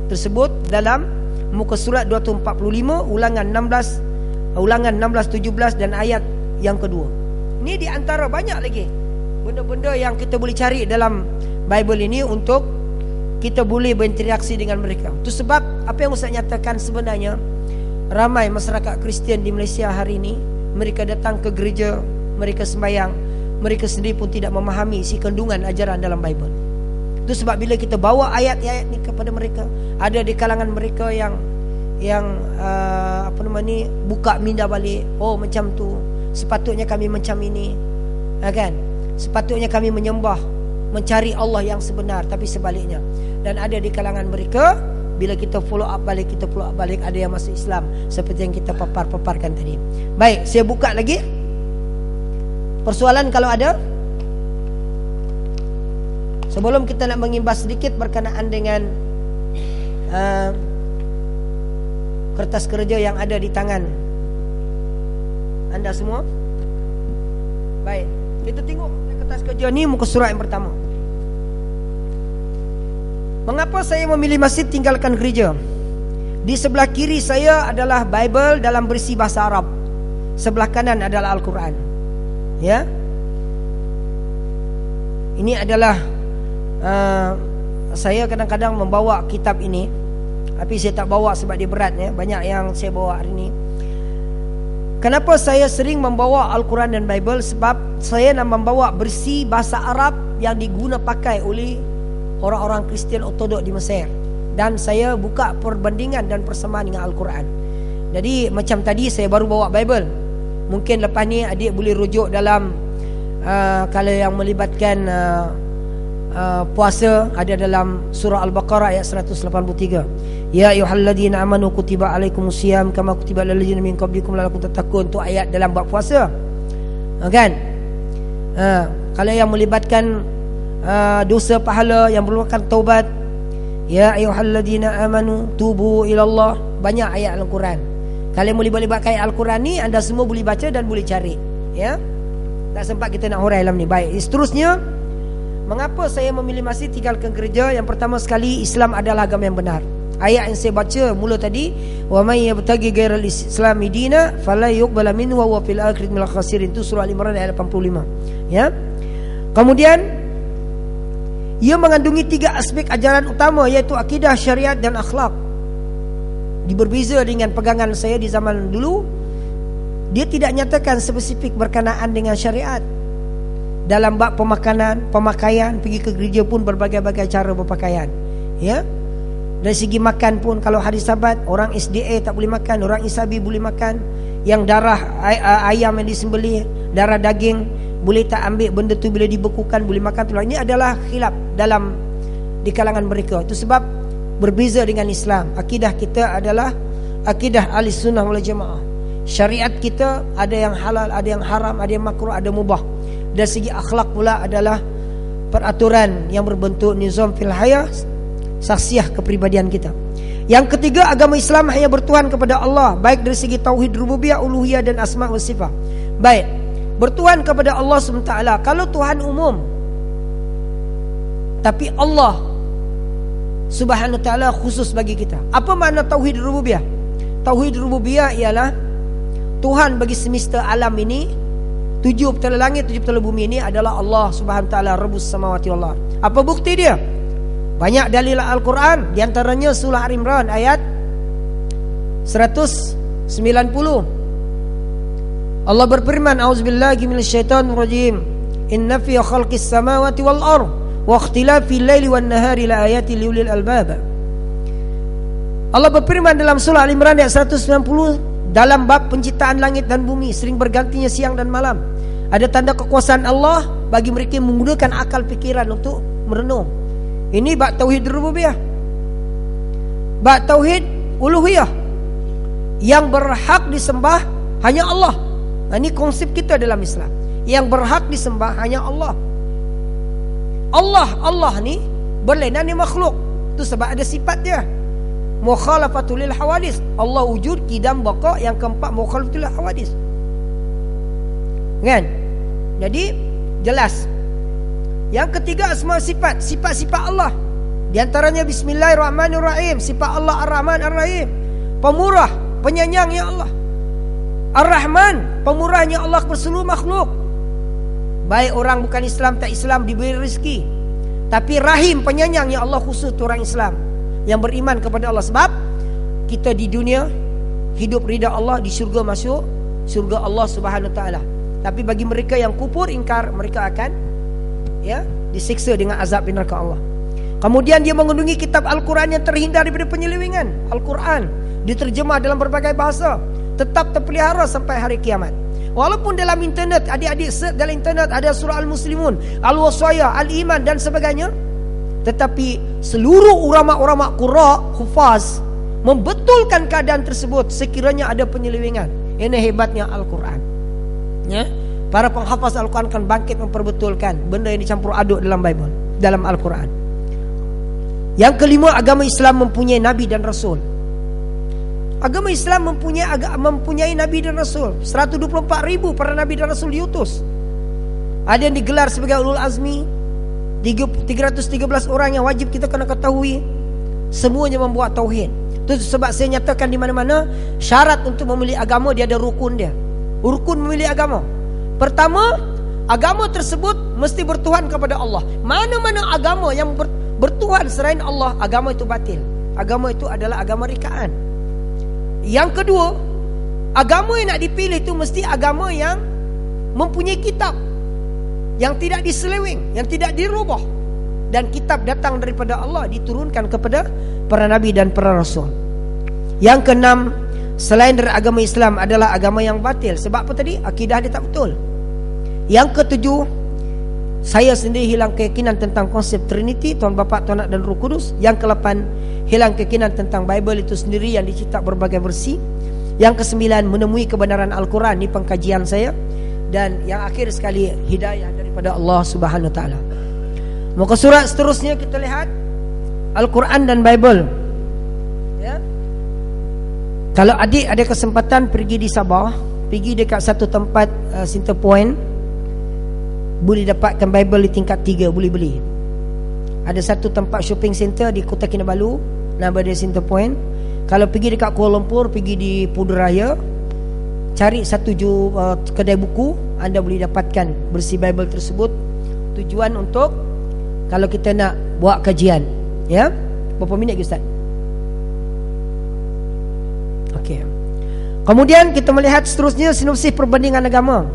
tersebut dalam muka surat 245 ulangan 16, 17 dan ayat yang kedua. Ini di antara banyak lagi benda-benda yang kita boleh cari dalam Bible ini untuk kita boleh berinteraksi dengan mereka. Itu sebab apa yang Ustaz nyatakan, sebenarnya ramai masyarakat Kristian di Malaysia hari ini, mereka datang ke gereja, mereka sembahyang, mereka sendiri pun tidak memahami isi kandungan ajaran dalam Bible. Itu sebab bila kita bawa ayat-ayat ni kepada mereka, ada di kalangan mereka yang buka minda balik. Oh, macam tu, sepatutnya kami macam ini, kan? Sepatutnya kami menyembah, mencari Allah yang sebenar, tapi sebaliknya. Dan ada di kalangan mereka, bila kita follow up balik, ada yang masuk Islam, seperti yang kita paparkan tadi. Baik, saya buka lagi. Persoalan kalau ada, sebelum kita nak mengimbas sedikit berkenaan dengan kertas kerja yang ada di tangan anda semua. Baik, kita tengok kertas kerja ni, muka surat yang pertama. Mengapa saya memilih masjid tinggalkan gereja? Di sebelah kiri saya adalah Bible dalam berisi bahasa Arab, sebelah kanan adalah Al-Quran. Ya, ini adalah saya kadang-kadang membawa kitab ini, tapi saya tak bawa sebab dia berat, ya. Banyak yang saya bawa hari ini. Kenapa saya sering membawa Al-Quran dan Bible? Sebab saya nak membawa berisi bahasa Arab yang diguna pakai oleh orang-orang Kristian Ortodok di Mesir. Dan saya buka perbandingan dan persamaan dengan Al-Quran. Jadi macam tadi saya baru bawa Bible. Mungkin lepas ni adik boleh rujuk dalam kalau yang melibatkan puasa, ada dalam surah Al-Baqarah ayat 183. Ya ayyuhalladzina amanu kutiba alaikumusiyam kama kutiba alal ladzina min qablikum la'allakum tattaqun. Tu ayat dalam bab puasa, kan? Kalau yang melibatkan dosa pahala yang merupakan taubat, ya ayyuhalladzina amanu tubu ilallah. Banyak ayat Al-Quran. Kalau boleh libatkan ayat Al-Quran ni, anda semua boleh baca dan boleh cari, ya. Tak sempat kita nak hurai dalam ni. Baik, seterusnya, mengapa saya memilih masjid tinggalkan gereja? Yang pertama sekali, Islam adalah agama yang benar. Ayat yang saya baca mula tadi, wa may yabtaghi ghairal islami dina fala yuqbala minhu wa huwa fil akhirati minal khasirin. Itu surah Al-Imran ayat 85, ya. Kemudian ia mengandungi 3 aspek ajaran utama, iaitu akidah, syariat dan akhlak. Berbeza dengan pegangan saya di zaman dulu, dia tidak nyatakan spesifik berkenaan dengan syariat. Dalam bab pemakanan, pemakaian, pergi ke gereja pun berbagai-bagai cara berpakaian, ya. Dari segi makan pun, kalau hari Sabat, orang SDA tak boleh makan, orang Isabi boleh makan. Yang darah ayam yang disembelih, darah daging, boleh tak ambil benda tu bila dibekukan, boleh makan tu. Ini adalah khilaf dalam di kalangan mereka. Itu sebab berbeza dengan Islam. Akidah kita adalah akidah ahli sunnah wal jamaah. Syariat kita ada yang halal, ada yang haram, ada yang makruh, ada mubah. Dari segi akhlak pula adalah peraturan yang berbentuk nizam fil hayah, saksiah kepribadian kita. Yang ketiga, agama Islam hanya bertuhan kepada Allah, baik dari segi tauhid rububiyah, uluhiyah dan asma wa sifat. Baik, bertuhan kepada Allah SWT. Kalau Tuhan umum, tapi Allah Subhanahu wa ta'ala khusus bagi kita. Apa makna tauhid rububiyah? Tauhid rububiyah ialah Tuhan bagi semesta alam ini, 7 petala langit, 7 petala bumi ini adalah Allah Subhanahu wa ta'ala, Rabbus samawati wal ardh. Apa bukti dia? Banyak dalil Al-Quran, di antaranya surah Al-Imran ayat 190. Allah berfirman, a'udzubillahi minasyaitonir rajim. Inna fi khalqis samawati wal ardh wa ikhtilafil laili wan nahari la ayatin liulil albab. Allah berfirman dalam surah Al-Imran ayat 190, dalam bab penciptaan langit dan bumi, sering bergantinya siang dan malam, ada tanda kekuasaan Allah bagi mereka yang menggunakan akal fikiran untuk merenung. Ini bab tauhid rububiyah. Bab tauhid uluhiyah, yang berhak disembah hanya Allah. Ini konsep kita dalam Islam. Yang berhak disembah hanya Allah. Allah ni berlainan dengan makhluk. Itu sebab ada sifat dia, mukhalafatul lil hawadis. Allah wujud, qidam, baqa. Yang keempat, mukhalafatul lil hawadis, kan? Jadi jelas. Yang ketiga, asma sifat, sifat-sifat Allah. Di antaranya Bismillahirrahmanirrahim, sifat Allah Ar-Rahman Ar-Rahim, pemurah, penyayangnya Allah. Ar-Rahman, pemurahnya Allah kepada seluruh makhluk. Baik orang bukan Islam, tak Islam diberi rezeki. Tapi Rahim, penyayangnya Allah khusus orang Islam yang beriman kepada Allah. Sebab kita di dunia hidup ridha Allah, di syurga masuk syurga Allah Subhanahu Wa Taala. Tapi bagi mereka yang kufur ingkar, mereka akan disiksa dengan azab di neraka Allah. Kemudian dia mengunjungi kitab Al-Quran yang terhindar daripada penyelewengan. Al-Quran diterjemah dalam berbagai bahasa, tetap terpelihara sampai hari kiamat. Walaupun dalam internet, adik-adik search dalam internet ada surah Al-Muslimun, Al-Wasayah, Al-Iman dan sebagainya, tetapi seluruh ulama-ulama qurra, hufaz membetulkan keadaan tersebut sekiranya ada penyelewengan. Ini hebatnya Al-Quran. Ya, para penghafaz Al-Quran kan bangkit memperbetulkan benda yang dicampur aduk dalam Bible, dalam Al-Quran. Yang kelima, agama Islam mempunyai Nabi dan Rasul. Agama Islam mempunyai Nabi dan Rasul. 124,000 para Nabi dan Rasul diutus. Ada yang digelar sebagai ulul azmi, 313 orang yang wajib kita kena ketahui. Semuanya membuat tauhid. Itu sebab saya nyatakan di mana-mana, syarat untuk memilih agama dia ada rukun dia. Rukun memilih agama. Pertama, agama tersebut mesti bertuhan kepada Allah. Mana-mana agama yang bertuhan selain Allah, agama itu batil. Agama itu adalah agama rikaan. Yang kedua, agama yang nak dipilih itu mesti agama yang mempunyai kitab, yang tidak diseleweng, yang tidak dirubah. Dan kitab datang daripada Allah, diturunkan kepada para nabi dan para rasul. Yang keenam, selain dari agama Islam adalah agama yang batil. Sebab apa tadi? Akidah dia tak betul. Yang ketujuh, saya sendiri hilang keyakinan tentang konsep Trinity, Tuhan Bapa, Tuhan Anak dan Roh Kudus. Yang ke-8, hilang keyakinan tentang Bible itu sendiri yang dicetak berbagai versi. Yang ke-9, menemui kebenaran Al-Quran. Ini pengkajian saya. Dan yang akhir sekali, hidayah daripada Allah Subhanahu Wa Taala. Muka surat seterusnya kita lihat Al-Quran dan Bible. Ya. Kalau adik ada kesempatan pergi di Sabah, pergi dekat satu tempat Center Point, boleh dapatkan Bible di tingkat 3, boleh beli. Ada satu tempat shopping center di Kota Kinabalu, nama dia Center Point. Kalau pergi dekat Kuala Lumpur, pergi di Putrajaya, cari satu kedai buku, anda boleh dapatkan bersih Bible tersebut. Tujuan untuk kalau kita nak buat kajian. Ya, berapa minit lagi Ustaz? Okey. Kemudian kita melihat seterusnya sinopsis perbandingan agama.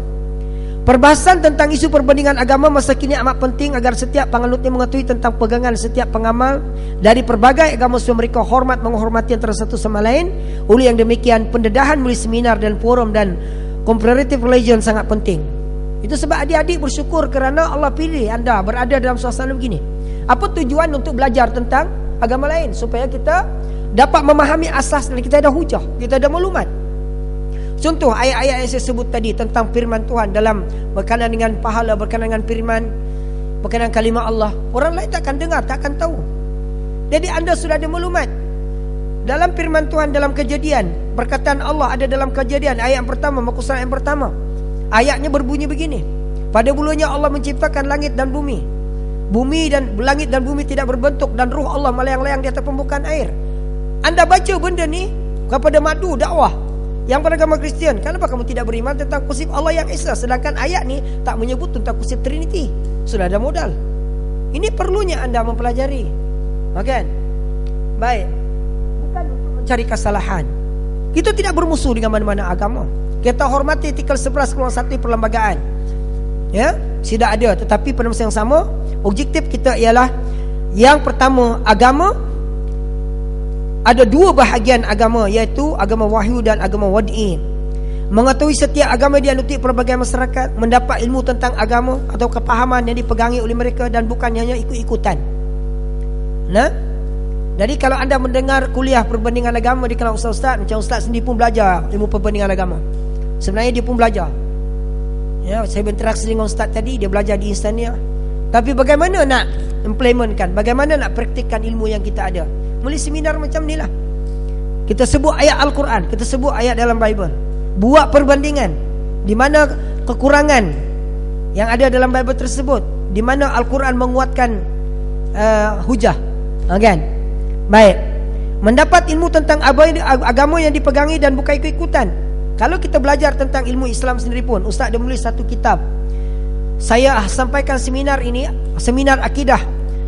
Perbahasan tentang isu perbandingan agama masa kini amat penting agar setiap penganutnya mengetahui tentang pegangan setiap pengamal dari pelbagai agama supaya mereka hormat menghormati antara satu sama lain. Oleh yang demikian, pendedahan melalui seminar dan forum dan comparative religion sangat penting. Itu sebab adik-adik bersyukur kerana Allah pilih anda berada dalam suasana begini. Apa tujuan untuk belajar tentang agama lain? Supaya kita dapat memahami asas dan kita ada hujah, kita ada maklumat. Contoh ayat-ayat yang saya sebut tadi tentang firman Tuhan dalam berkenaan dengan pahala, berkenaan dengan firman, berkenaan kalimah Allah. Orang lain takkan dengar, takkan tahu. Jadi anda sudah ada maklumat. Dalam firman Tuhan dalam Kejadian, perkataan Allah ada dalam Kejadian ayat yang pertama, muka surat yang pertama. Ayatnya berbunyi begini. Pada mulanya Allah menciptakan langit dan bumi. Langit dan bumi tidak berbentuk dan ruh Allah melayang-layang di atas permukaan air. Anda baca benda ni kepada madu dakwah yang beragama Kristian, kenapa kamu tidak beriman tentang konsep Allah yang Esa? Sedangkan ayat ni tak menyebut tentang konsep Trinity. Sudah ada modal. Ini perlunya anda mempelajari. Okey. Baik. Bukan untuk mencari kesalahan. Kita tidak bermusuh dengan mana-mana agama. Kita hormati artikel 11 keluar 1 perlembagaan. Ya, tidak ada. Tetapi pada masa yang sama, objektif kita ialah yang pertama, agama. Ada dua bahagian agama, iaitu agama wahyu dan agama wad'i. Mengetahui setiap agama dianuti pelbagai masyarakat, mendapat ilmu tentang agama atau kepahaman yang dipegangi oleh mereka dan bukan hanya ikut-ikutan. Nah, jadi kalau anda mendengar kuliah perbandingan agama di kalangan ustaz-ustaz, macam ustaz sendiri pun belajar ilmu perbandingan agama. Sebenarnya dia pun belajar. Ya, saya berinteraksi dengan ustaz tadi, dia belajar di Instania. Tapi bagaimana nak implementkan, bagaimana nak praktikkan ilmu yang kita ada? Melalui seminar macam ni lah. Kita sebut ayat Al-Quran, kita sebut ayat dalam Bible, buat perbandingan di mana kekurangan yang ada dalam Bible tersebut, di mana Al-Quran menguatkan hujah, Kan? Baik. Mendapat ilmu tentang agama yang dipegangi dan bukan ikut-ikutan. Kalau kita belajar tentang ilmu Islam sendiri pun, Ustaz ada menulis satu kitab. Saya sampaikan seminar ini, seminar akidah.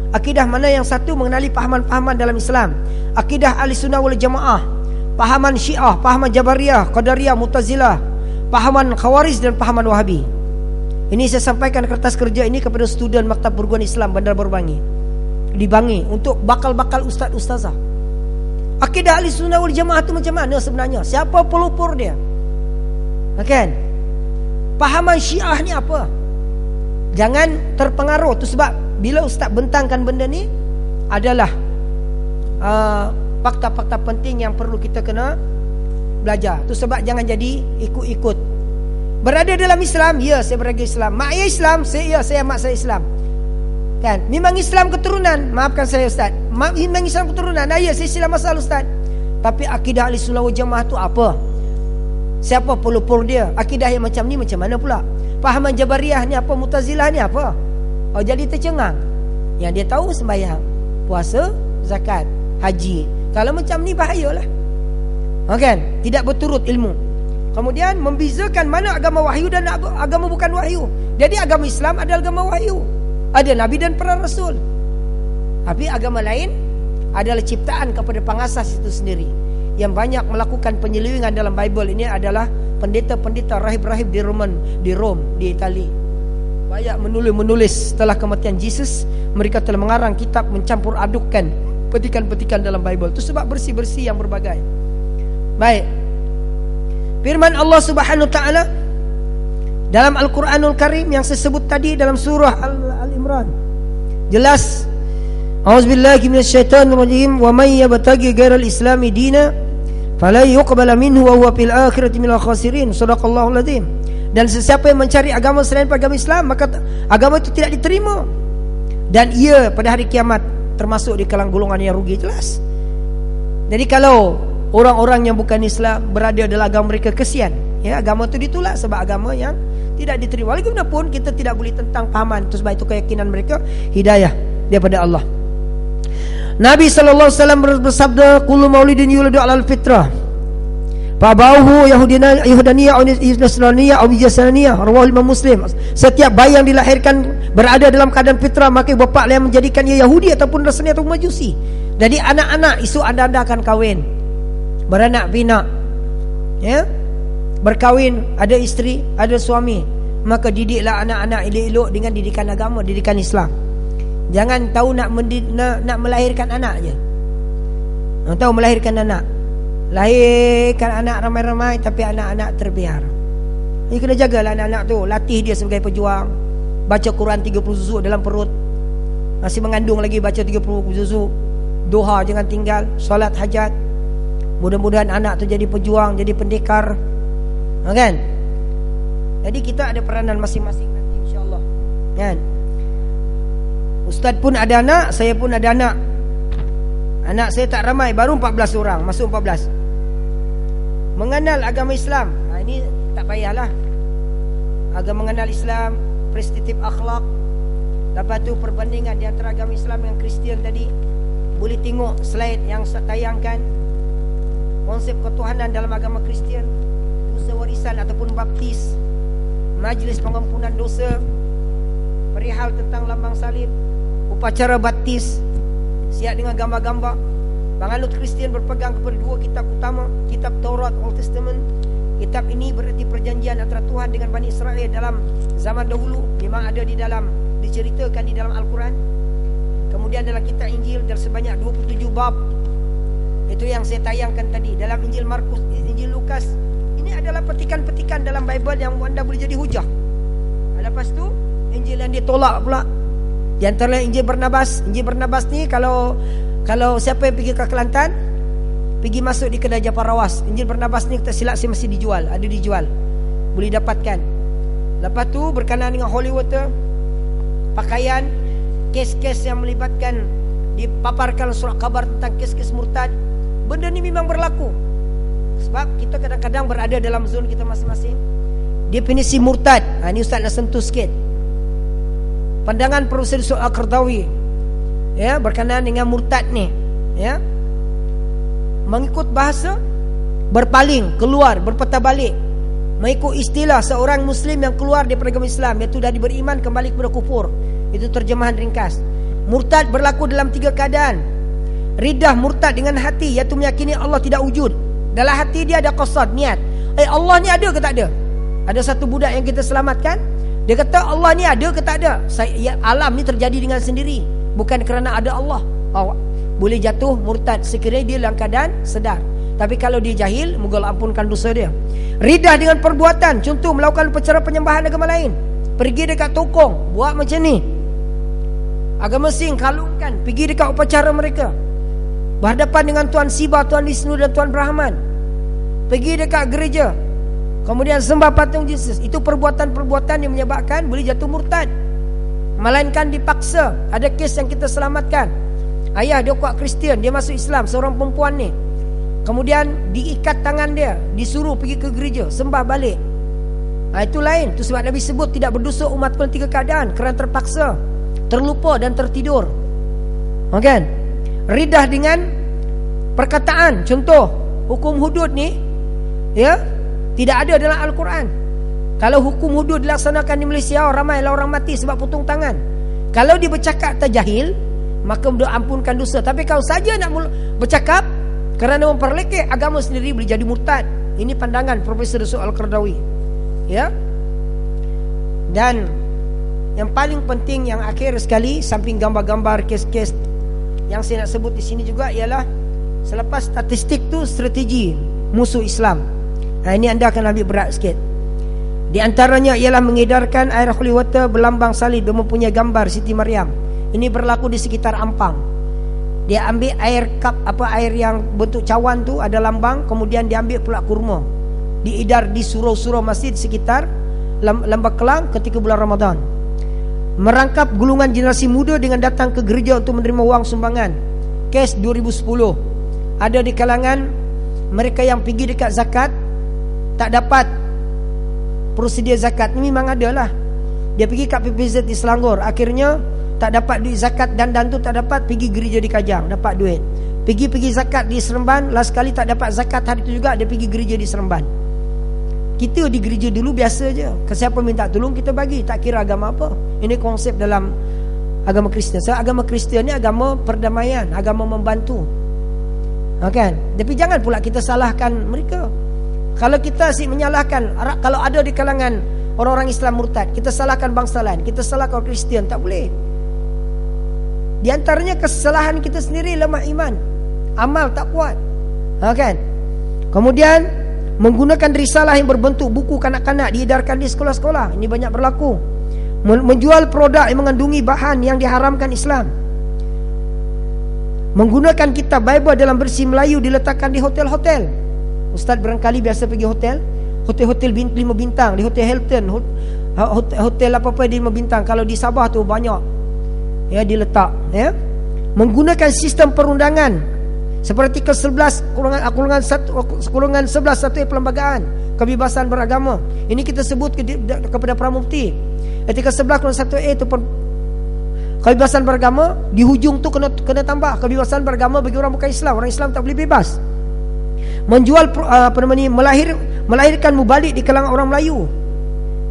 Akidah mana yang satu mengenali pahaman-pahaman dalam Islam. Akidah Ahlussunnah wal Jamaah, pahaman Syiah, pahaman Jabariyah, Qadariyah, Mu'tazilah, pahaman Khawarij dan pahaman Wahabi. Ini saya sampaikan kertas kerja ini kepada student Maktab Perguruan Islam Bandar Baru Bangi, di Bangi, untuk bakal-bakal ustaz-ustazah. Akidah Ahlussunnah wal Jamaah itu macam mana sebenarnya? Siapa pelopor dia? Kan? Pahaman Syiah ni apa? Jangan terpengaruh. Tu sebab bila ustaz bentangkan benda ni adalah fakta-fakta penting yang perlu kita kena belajar. Tu sebab jangan jadi ikut-ikut. Berada dalam Islam, ya saya berada Islam. Mak ayah Islam, saya mak saya Islam. Kan? Memang Islam keturunan, maafkan saya Ustaz. Memang Islam keturunan. Ya saya Islam asal Ustaz. Tapi akidah Ahlussunnah wal Jamaah tu apa? Siapa pelopor dia? Akidah yang macam ni macam mana pula? Pahaman Jabariyah ni apa? Mu'tazilah ni apa? Oh, jadi tercengang. Yang dia tahu sembahyang, puasa, zakat, haji. Kalau macam ni bahayalah. Kan? Tidak berturut ilmu. Kemudian membezakan mana agama wahyu dan agama bukan wahyu. Jadi agama Islam adalah agama wahyu. Ada Nabi dan para Rasul. Tapi agama lain adalah ciptaan kepada pengasas itu sendiri. Yang banyak melakukan penyelewengan dalam Bible ini adalah pendeta-pendeta, rahib-rahib di Rom, di Itali. Banyak menulis setelah kematian Yesus. Mereka telah mengarang kitab mencampur adukkan petikan-petikan dalam Bible. Itu sebab bersih-bersih yang berbagai. Baik. Firman Allah Subhanahu wa taala dalam Al-Quranul Karim yang saya sebut tadi dalam surah Al-Imran. Jelas. A'udzubillahi minasyaitonir rajim. Wa may yabtaghi ghairal islami dina fala yuqbala minhu wa huwa fil akhirati minal khasirin. Shadaqallahul azim. Dan sesiapa yang mencari agama selain agama Islam, maka agama itu tidak diterima. Dan ia pada hari kiamat termasuk di kalangan golongan yang rugi. Jelas. Jadi kalau orang-orang yang bukan Islam berada dalam agama mereka, kesian. Ya, agama itu ditolak sebab agama yang tidak diterima. Walaupun kita tidak boleh tentang pahaman. Itu sebab itu keyakinan mereka hidayah daripada Allah. Nabi SAW bersabda, kullu maulidin yuladu alal fitrah fabauhu yahudaniyah aw nasraniyah aw jasaniyah. Rawahu Imam Muslim. Setiap bayi yang dilahirkan berada dalam keadaan fitrah, maka bapa yang menjadikan ia Yahudi ataupun Nasrani atau Majusi. Jadi anak-anak isu anda akan kahwin, beranak pinak, ya, berkahwin, ada isteri, ada suami, maka didiklah anak-anak elok-elok dengan didikan agama, didikan Islam. Jangan tahu nak melahirkan anak je. Tahu melahirkan anak, lahirkan anak ramai-ramai tapi anak-anak terbiar. Ini kena jagalah anak-anak tu, latih dia sebagai pejuang. Baca Quran 30 juzuk dalam perut, masih mengandung lagi baca 30 juzuk. Doa jangan tinggal, solat hajat. Mudah-mudahan anak tu jadi pejuang, jadi pendekar. Kan? Jadi kita ada peranan masing-masing nanti insya-Allah. Kan? Ustaz pun ada anak, saya pun ada anak. Anak saya tak ramai, baru 14 orang, masuk 14. Mengenal agama Islam. Ini tak payahlah. Agama mengenal Islam, prestitip akhlak. Lepas tu perbandingan di antara agama Islam dengan Kristian tadi. Boleh tengok slide yang saya tayangkan. Konsep ketuhanan dalam agama Kristian, dosa warisan ataupun baptis, majlis pengampunan dosa, perihal tentang lambang salib, upacara baptis, siap dengan gambar-gambar. Penganut Kristian berpegang kepada dua kitab utama, kitab Taurat, Old Testament. Kitab ini berarti perjanjian antara Tuhan dengan Bani Israel dalam zaman dahulu. Memang ada di dalam, diceritakan di dalam Al-Quran. Kemudian dalam kitab Injil dan sebanyak 27 bab. Itu yang saya tayangkan tadi. Dalam Injil Markus, Injil Lukas, ini adalah petikan-petikan dalam Bible yang anda boleh jadi hujah. Lepas tu Injil yang ditolak pula, di antara Injil Barnabas. Injil Barnabas ni kalau siapa yang pergi ke Kelantan, pergi masuk di kedai Japarawas. Injil Barnabas ni tak silap saya masih dijual, ada dijual, boleh dapatkan. Lepas tu berkenaan dengan holy water, pakaian, kes-kes yang melibatkan, dipaparkan surat khabar tentang kes-kes murtad. Benda ni memang berlaku. Sebab kita kadang-kadang berada dalam zon kita masing-masing. Definisi murtad, ini Ustaz nak sentuh sikit. Pandangan Profesor Al-Qardawi, ya, berkenaan dengan murtad ni, ya, mengikut bahasa berpaling, keluar, berpatah balik, mengikut istilah seorang muslim yang keluar daripada agama Islam, iaitu dari beriman kembali kepada kufur. Itu terjemahan ringkas. Murtad berlaku dalam 3 keadaan. Ridah murtad dengan hati, iaitu meyakini Allah tidak wujud. Dalam hati dia ada qasad, niat, Allah ni ada ke tak ada? Ada satu budak yang kita selamatkan, dia kata Allah ni ada ke tak ada? Alam ni terjadi dengan sendiri, bukan kerana ada Allah. Boleh jatuh murtad sekiranya dia dalam keadaan sedar. Tapi kalau dia jahil, moga Allah ampunkan dosa dia. Ridah dengan perbuatan, contoh melakukan upacara penyembahan agama lain, pergi dekat tokong, buat macam ni, agama Sing, kalungkan, pergi dekat upacara mereka, berhadapan dengan Tuan Siva, Tuan Wisnu dan Tuan Brahman, pergi dekat gereja, kemudian sembah patung Yesus. Itu perbuatan-perbuatan yang menyebabkan boleh jatuh murtad, melainkan dipaksa. Ada kes yang kita selamatkan, ayah dia kuat Kristian, dia masuk Islam, seorang perempuan ni, kemudian diikat tangan dia, disuruh pergi ke gereja, sembah balik. Itu lain. Itu sebab Nabi sebut tidak berdosa umat dalam 3 keadaan: kerana terpaksa, terlupa dan tertidur. Kan? Ridah dengan perkataan, contoh hukum hudud ni, ya, tidak ada dalam Al-Quran. Kalau hukum hudud dilaksanakan di Malaysia, ramailah orang mati sebab potong tangan. Kalau dia bercakap terjahil, maka dia ampunkan dosa. Tapi kalau saja nak bercakap kerana memperlekeh agama sendiri, boleh jadi murtad. Ini pandangan Profesor Yusuf Al-Qaradawi, ya. Dan yang paling penting, yang akhir sekali, samping gambar-gambar kes-kes yang saya nak sebut di sini juga, ialah selepas statistik tu, strategi musuh Islam. Ini anda akan ambil berat sikit. Di antaranya ialah mengedarkan air holy water berlambang salib dan mempunyai gambar Siti Maryam. Ini berlaku di sekitar Ampang. Dia ambil air cup, air yang bentuk cawan tu ada lambang, kemudian dia ambil pula kurma, diedar di surau-surau masjid sekitar Lembah Kelang ketika bulan Ramadan. Merangkap gulungan generasi muda dengan datang ke gereja untuk menerima wang sumbangan. Kes 2010. Ada di kalangan mereka yang pergi dekat zakat, tak dapat prosedur zakat. Ini memang ada lah. Dia pergi kat PPZ di Selangor, akhirnya tak dapat duit zakat, dan tu tak dapat, pergi gereja di Kajang, dapat duit. Pergi zakat di Seremban, last kali tak dapat zakat hari tu juga, dia pergi gereja di Seremban. Kita di gereja dulu biasa je, siapa minta tolong kita bagi, tak kira agama apa. Ini konsep dalam agama Kristian. So, agama Kristian ni agama perdamaian, agama membantu, kan? Tapi jangan pula kita salahkan mereka. Kalau kita menyalahkan, kalau ada di kalangan orang-orang Islam murtad, kita salahkan bangsa lain, kita salahkan orang Kristian, tak boleh. Di antaranya kesalahan kita sendiri, lemah iman, amal tak kuat, kan? Kemudian menggunakan risalah yang berbentuk buku kanak-kanak, diedarkan di sekolah-sekolah. Ini banyak berlaku. Menjual produk yang mengandungi bahan yang diharamkan Islam. Menggunakan kitab Bible dalam versi Melayu, diletakkan di hotel-hotel. Ustaz barangkali biasa pergi hotel-hotel 5 bintang, di Hotel Hilton, hotel apa-apa di 5 bintang. Kalau di Sabah tu banyak, ya, diletak, ya. Menggunakan sistem perundangan seperti artikel 11 kurungan 11 satu perlembagaan kebebasan beragama. Ini kita sebut kepada Pramufti. Artikel 11 kurungan 1A itu kebebasan beragama, di hujung tu kena tambah kebebasan beragama bagi orang bukan Islam. Orang Islam tak boleh bebas. Menjual melahirkan mubalik di kalangan orang Melayu.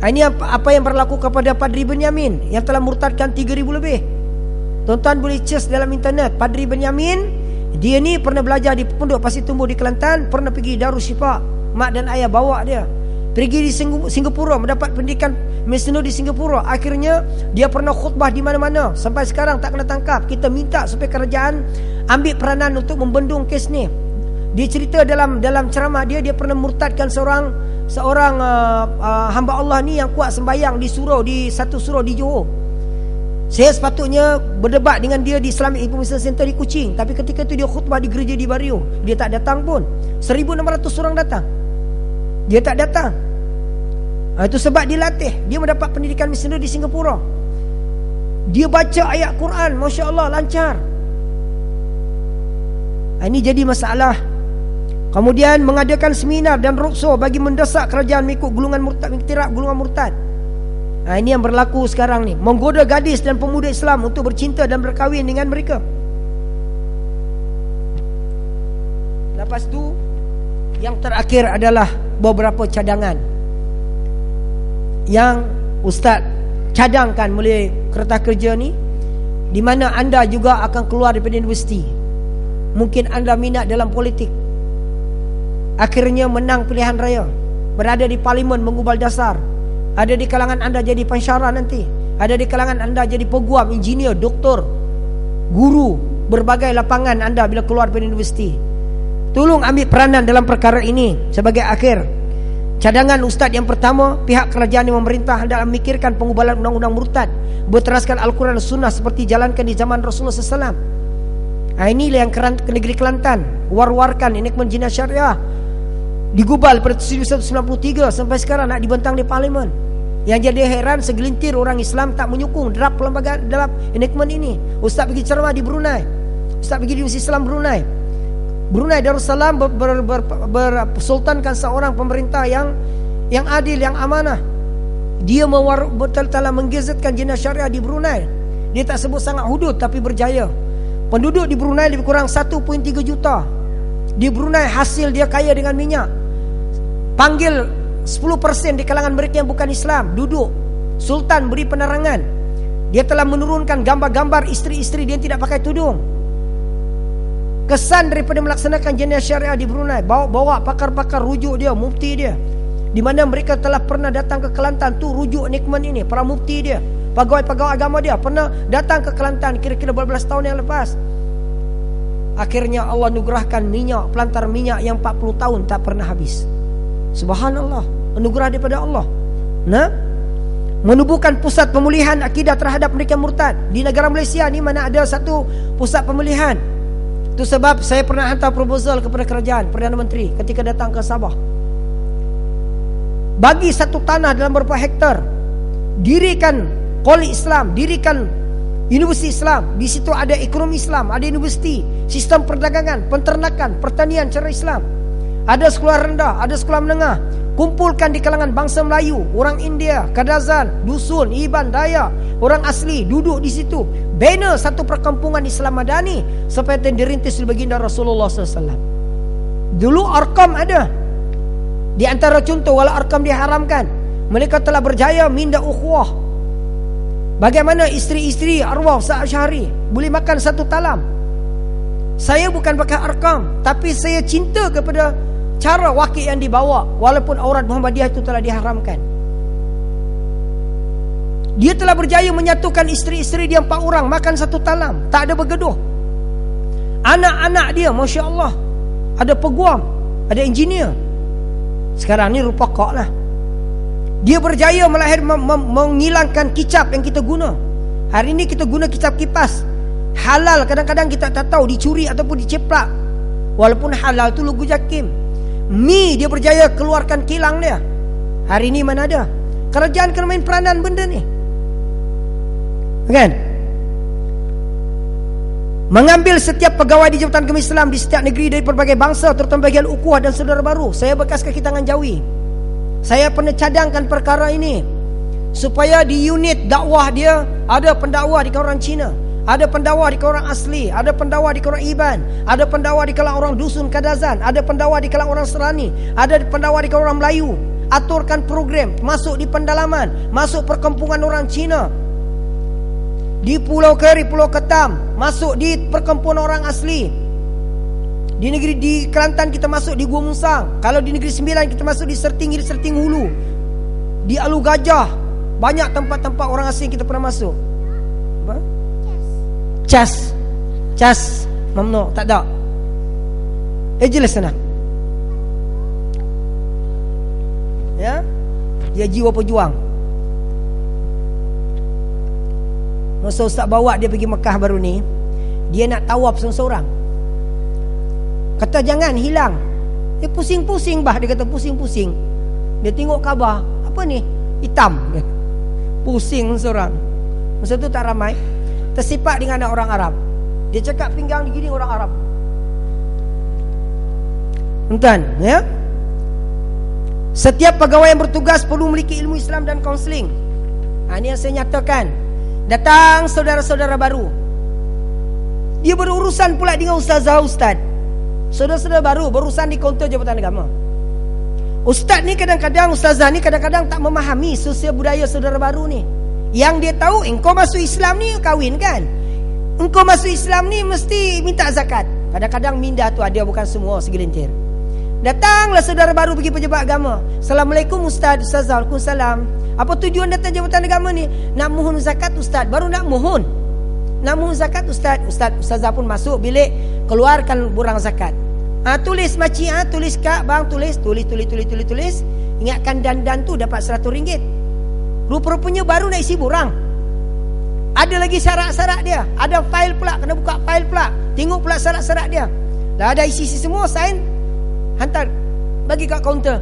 Ini apa yang berlaku kepada Padri Benyamin yang telah murtadkan 3,000 lebih. Tuan-tuan boleh search dalam internet. Padri Benyamin, dia ni pernah belajar di Pondok Pasir Tumbuh di Kelantan, pernah pergi Darus Syifa, mak dan ayah bawa dia pergi di Singapura, mendapat pendidikan missioner di Singapura. Akhirnya dia pernah khutbah di mana-mana, sampai sekarang tak kena tangkap. Kita minta supaya kerajaan ambil peranan untuk membendung kes ni. Dia cerita dalam ceramah dia pernah murtadkan seorang hamba Allah ni yang kuat sembahyang di satu surau di Johor. Saya sepatutnya berdebat dengan dia di Islamic Information Center di Kuching, tapi ketika itu dia khutbah di gereja di Bario, dia tak datang pun. 1,600 orang datang, dia tak datang. Itu sebab dia latih, dia mendapat pendidikan missioner di Singapura. Dia baca ayat Quran, Masya Allah, lancar. Ini jadi masalah. Kemudian mengadakan seminar dan roadshow bagi mendesak kerajaan mengikut golongan murtad, mengiktiraf golongan murtad. Ini yang berlaku sekarang ni. Menggoda gadis dan pemuda Islam untuk bercinta dan berkahwin dengan mereka. Lepas tu, yang terakhir adalah beberapa cadangan yang Ustaz cadangkan melalui Kertas Kerja ni, di mana anda juga akan keluar daripada universiti. Mungkin anda minat dalam politik, akhirnya menang pilihan raya, berada di parlimen mengubal dasar. Ada di kalangan anda jadi pensyarah nanti, ada di kalangan anda jadi peguam, engineer, doktor, guru, berbagai lapangan anda bila keluar dari universiti. Tolong ambil peranan dalam perkara ini. Sebagai akhir, cadangan Ustaz yang pertama, pihak kerajaan yang memerintah hendak memikirkan pengubalan undang-undang murtad, berteraskan Al-Quran dan Sunnah seperti jalankan di zaman Rasulullah SAW. Inilah yang ke negeri Kelantan war-warkan enakmen jinnah syariah, digubal pada 1993 sampai sekarang nak dibentang di parlimen. Yang jadi heran, segelintir orang Islam tak menyokong draft perlembagaan dalam enakmen ini. Ustaz pergi ceramah di Brunei, Ustaz pergi di Universiti Islam Brunei Darussalam bersultankan seorang pemerintah yang adil, yang amanah. Dia telah menggazetkan jinnah syariah di Brunei. Dia tak sebut sangat hudud tapi berjaya. Penduduk di Brunei lebih kurang 1.3 juta. Di Brunei hasil dia kaya dengan minyak. Panggil 10% di kalangan mereka yang bukan Islam duduk. Sultan beri penerangan. Dia telah menurunkan gambar-gambar isteri-isteri dia yang tidak pakai tudung. Kesan daripada melaksanakan jinnah syariah di Brunei, bawa pakar-pakar rujuk dia, mufti dia, di mana mereka telah pernah datang ke Kelantan tu rujuk enakmen ini. Para mufti dia, pegawai-pegawai agama dia pernah datang ke Kelantan kira-kira beberapa tahun yang lepas. Akhirnya Allah nugerahkan minyak, pelantar minyak yang 40 tahun tak pernah habis. Subhanallah, anugerah daripada Allah. Nah, menubuhkan pusat pemulihan akidah terhadap mereka murtad. Di negara Malaysia ni mana ada satu pusat pemulihan. Itu sebab saya pernah hantar proposal kepada kerajaan, Perdana Menteri ketika datang ke Sabah. Bagi satu tanah dalam beberapa hektar, dirikan College Islam, dirikan Universiti Islam. Di situ ada ekonomi Islam, ada universiti, sistem perdagangan, penternakan, pertanian cara Islam. Ada sekolah rendah, ada sekolah menengah. Kumpulkan di kalangan bangsa Melayu, orang India, Kadazan, Dusun, Iban, Dayak, orang asli duduk di situ. Bina satu perkampungan Islam Madani seperti yang dirintis oleh baginda Rasulullah SAW. Dulu Arkam ada. Di antara contoh, walau Arkam diharamkan, mereka telah berjaya minda ukhuwah. Bagaimana isteri-isteri arwah Ustaz Asy'ari boleh makan satu talam. Saya bukan pakai Arkam, tapi saya cinta kepada cara wakil yang dibawa, walaupun aurat Muhammadiyah itu telah diharamkan. Dia telah berjaya menyatukan isteri-isteri dia 4 orang makan satu talam, tak ada bergaduh. Anak-anak dia Masya Allah, ada peguam, ada engineer. Sekarang ni rupa kok lah. Dia berjaya menghilangkan kicap yang kita guna. Hari ni kita guna kicap kipas halal, kadang-kadang kita tak tahu dicuri ataupun diceplak. Walaupun halal tu logo JAKIM. Mi dia berjaya keluarkan kilang dia. Hari ni mana ada. Kerajaan kena main peranan benda ni, kan? Mengambil setiap pegawai di Jabatan Agama Islam di setiap negeri dari berbagai bangsa, terutama bagian ukhuwah dan saudara baru. Saya bekas kaki tangan Jawi. Saya pernah cadangkan perkara ini supaya di unit dakwah dia ada pendakwah di kalangan orang Cina, ada pendakwah di kalangan orang asli, ada pendakwah di kalangan Iban, ada pendakwah di kalangan orang Dusun Kadazan, ada pendakwah di kalangan orang Serani, ada pendakwah di kalangan orang Melayu. Aturkan program, masuk di pendalaman, masuk perkampungan orang Cina, di Pulau Keri, Pulau Ketam, masuk di perkampungan orang asli. Di negeri di Kelantan kita masuk di Gua Musang. Kalau di Negeri Sembilan kita masuk di Serting Hulu, di Alu Gajah. Banyak tempat-tempat orang asing kita pernah masuk. Apa? Cas mamnu, tak ada. Jelas sana. Ya, dia jiwa pejuang. Masa Ustaz bawa dia pergi Mekah baru ni, dia nak tawaf seorang-seorang. Kata jangan hilang. Dia pusing-pusing bah, dia kata pusing-pusing. Dia tengok Kaabah, apa ni? Hitam. Pusing seorang. Masa tu tak ramai. Tersipak dengan anak orang Arab. Dia cakap pinggang digini orang Arab. Tuan, ya? Setiap pegawai yang bertugas perlu memiliki ilmu Islam dan kaunseling. Ini yang saya nyatakan. Datang saudara-saudara baru, dia berurusan pula dengan ustazah-ustaz. Saudara-saudara baru berurusan di kaunter Jabatan Agama. Ustaz ni kadang-kadang, ustazah ni kadang-kadang tak memahami sosial budaya saudara baru ni. Yang dia tahu, engkau masuk Islam ni kahwin kan, engkau masuk Islam ni mesti minta zakat. Kadang-kadang minda tu ada, bukan semua, segelintir. Datanglah saudara baru pergi pejabat agama. Assalamualaikum ustaz, ustazah. Waalaikumsalam. Apa tujuan datang Jabatan Agama ni? Nak mohon zakat ustaz. Baru nak mohon zakat ustaz. Ustazah pun masuk bilik, keluarkan borang zakat. Tulis makcik, tulis kak bang, tulis. Ingatkan dandan tu dapat RM100. Rupa-rupanya baru nak isi borang. Ada lagi syarat-syarat dia. Ada fail pula, kena buka fail pula. Tengok pula syarat-syarat dia. Dah ada isi semua, sign, hantar bagi kat kaunter.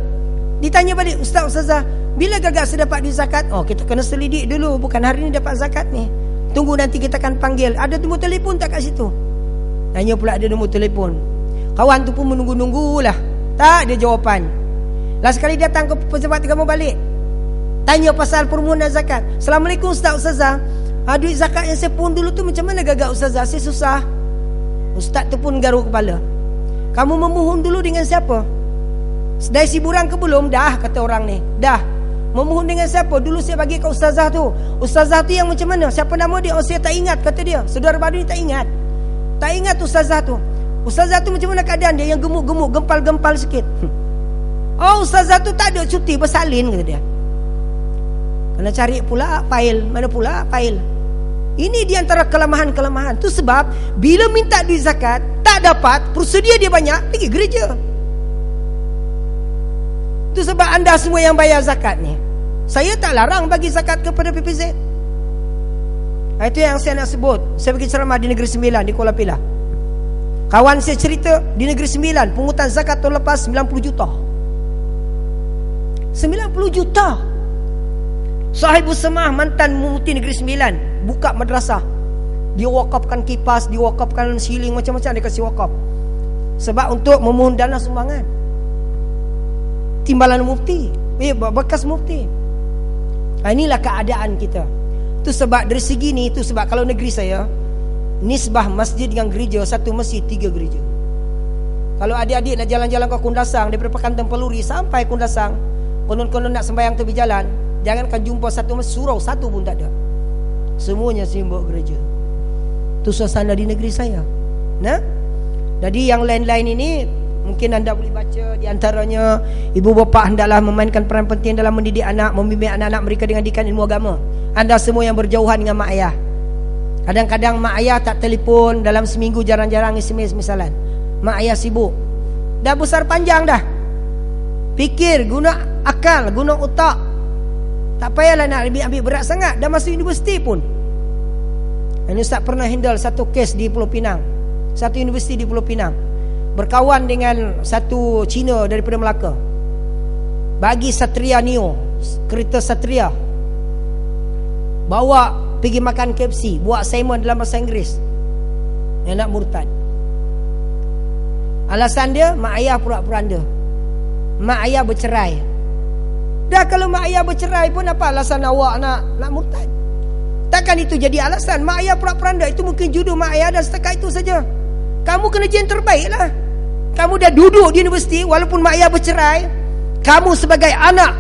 Ditanya balik, ustazah, bila gagak saya dapat duit zakat? Oh, kita kena selidik dulu, bukan hari ni dapat zakat ni. Tunggu nanti kita akan panggil. Ada nombor telefon tak kat situ? Tanya pula ada nombor telefon. Kawan tu pun menunggu-nunggulah. Tak ada jawapan. Last sekali datang ke pejabat agama balik, tanya pasal permohonan zakat. Assalamualaikum ustazah. Duit zakat yang saya pohon dulu tu macam mana gagak ustazah? Saya susah. Ustaz tu pun garuk kepala. Kamu memohon dulu dengan siapa? Dah isi borang ke belum? Dah, kata orang ni. Dah. Memohon dengan siapa? Dulu saya bagi ke ustazah tu. Ustazah tu yang macam mana? Siapa nama dia? Oh, saya tak ingat, kata dia. Saudara baru ni tak ingat. Tak ingat ustazah tu. Ustazah tu macam mana keadaan dia? Yang gemuk-gemuk, gempal-gempal sikit. Oh, ustazah tu tak ada cuti bersalin, kata dia. Kena cari pula fail. Mana pula fail? Ini di antara kelemahan-kelemahan. Tu sebab bila minta duit zakat tak dapat, prosedur dia banyak, pergi gereja. Tu sebab anda semua yang bayar zakat ni, saya tak larang bagi zakat kepada PPZ. Itu yang saya nak sebut. Saya pergi ceramah di Negeri Sembilan, di Kuala Pilah. Kawan saya cerita, di Negeri Sembilan pungutan zakat tahun lepas 90 juta. 90 juta. Sahibus Semah, mantan mufti Negeri Sembilan, buka madrasah. Dia wakafkan kipas, dia wakafkan siling, macam-macam dia kasih wakaf. Sebab untuk memohon dana sumbangan. Timbalan mufti, bekas mufti. Inilah keadaan kita. Itu sebab dari segi ni, itu sebab kalau negeri saya, nisbah masjid dengan gereja, satu masjid 3 gereja. Kalau adik-adik nak jalan-jalan ke Kundasang, daripada Pekantan Peluri sampai Kundasang, konon-konon nak sembahyang tepi jalan, jangankan jumpa satu masjid, surau satu pun tak ada. Semuanya simbol gereja. Itu suasana di negeri saya. Nah, jadi yang lain-lain ini mungkin anda boleh baca. Di antaranya, ibu bapa hendaklah memainkan peran penting dalam mendidik anak, membimbing anak-anak mereka dengan didikan ilmu agama. Anda semua yang berjauhan dengan mak ayah, kadang-kadang mak ayah tak telefon dalam seminggu, jarang-jarang SMS misalan. Mak ayah sibuk, dah besar panjang dah. Fikir, guna akal, guna otak. Tak payahlah nak ambil berat sangat. Dah masuk universiti pun. Ini Ustaz pernah handle satu kes di Pulau Pinang, satu universiti di Pulau Pinang. Berkawan dengan satu Cina daripada Melaka. Bagi Satria Neo, kereta Satria, bawa pergi makan KFC, buat assignment dalam bahasa Inggeris. Yang nak murtad. Alasan dia, mak ayah pura-pura anda. Mak ayah bercerai. Dah kalau mak ayah bercerai pun apa alasan awak nak murtad? Takkan itu jadi alasan. Mak ayah pura-pura anda, itu mungkin jodoh mak ayah dan setakat itu saja. Kamu kena jadi yang terbaik lah. Kamu dah duduk di universiti, walaupun mak ayah bercerai, kamu sebagai anak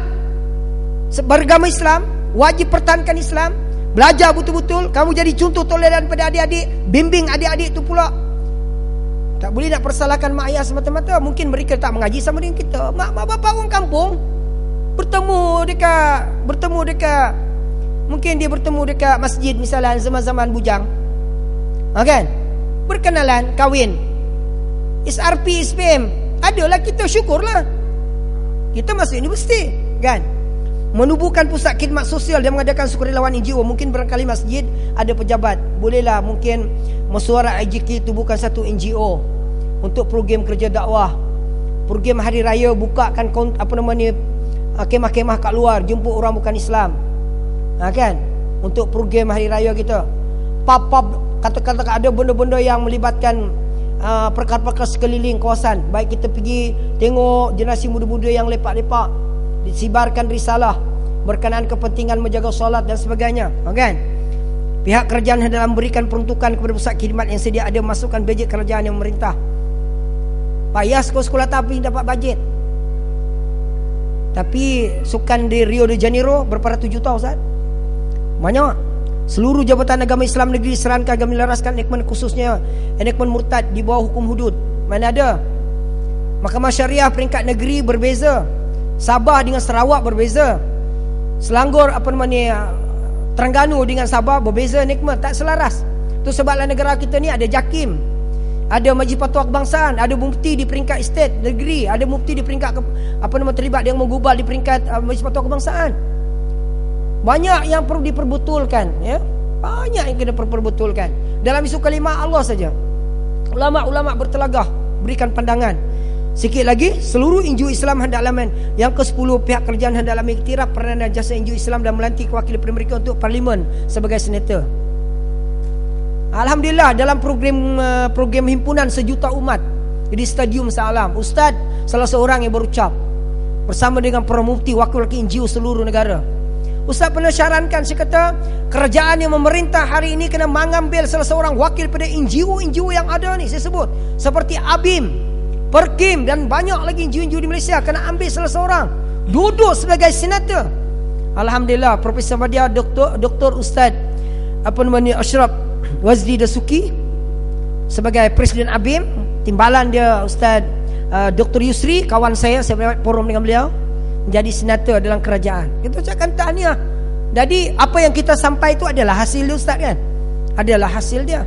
beragama Islam, wajib pertahankan Islam, belajar betul-betul. Kamu jadi contoh toleran pada adik-adik, bimbing adik-adik tu pula. Tak boleh nak persalahkan mak ayah semata-mata. Mungkin mereka tak mengaji sama dengan kita. Mak bapak orang kampung bertemu dekat mungkin dia bertemu dekat masjid misalnya zaman-zaman bujang. Kan? Berkenalan, kahwin. SRP, SPM, adalah, kita syukurlah. Kita masuk universiti, kan? Menubuhkan pusat khidmat sosial dan mengadakan sukarelawan NGO. Mungkin barangkali masjid ada pejabat, bolehlah mungkin mesyuarat IJK itu bukan satu NGO untuk program kerja dakwah. Program hari raya bukakan kemah-kemah kat luar, jemput orang bukan Islam. Kan? Untuk program hari raya kita. Pub-pub, kata-kata ada benda-benda yang melibatkan perkara-perkara sekeliling kawasan. Baik kita pergi tengok generasi muda-muda yang lepak-lepak, disibarkan risalah, berkenaan kepentingan menjaga solat dan sebagainya, kan? Pihak kerajaan hendak memberikan peruntukan kepada pusat khidmat yang sedia ada masukkan bajet kerajaan yang memerintah. Payah sekolah tapi dapat bajet. Tapi sukan di Rio de Janeiro berapa ratus juta, Ustaz? Banyak. Seluruh jabatan agama Islam negeri diserankan agar melaraskan enakmen, khususnya enakmen murtad di bawah hukum hudud. Mana ada? Mahkamah Syariah peringkat negeri berbeza. Sabah dengan Sarawak berbeza. Selangor Terengganu dengan Sabah berbeza nikmat, tak selaras. Tu sebablah negara kita ni ada JAKIM, ada Majlis Fatwa Kebangsaan, ada mufti di peringkat estate negeri, ada mufti di peringkat terlibat dengan menggubal di peringkat Majlis Fatwa Kebangsaan. Banyak yang perlu diperbetulkan, ya. Banyak yang kena perbetulkan. Dalam isu kalimah Allah saja, ulama-ulama bertelagah berikan pandangan. Sikit lagi, seluruh NGO Islam hendaklah yang ke-10 pihak kerajaan hendaklah mengiktiraf peranan dan jasa NGO Islam dan melantik wakil daripada mereka untuk parlimen sebagai senator. Alhamdulillah, dalam program himpunan sejuta umat di Stadium Shah Alam, Ustaz salah seorang yang berucap bersama dengan para mufti wakil-wakil NGO seluruh negara. Ustaz pernah syarankan, saya kata kerajaan yang memerintah hari ini kena mengambil salah seorang wakil pada NGO yang ada ni, saya sebut seperti ABIM, Perkim dan banyak lagi NGO di Malaysia, kena ambil salah seorang duduk sebagai senator. Alhamdulillah, Profesor Madia, Dr. Ustaz Ashraf Wazdi Dasuki sebagai Presiden ABIM, timbalan dia Ustaz Dr. Yusri, kawan saya dapat forum dengan beliau, menjadi senator dalam kerajaan. Kita ucapkan tahniah. Jadi apa yang kita sampai itu adalah hasil dia, Ustaz, kan? Adalah hasil dia.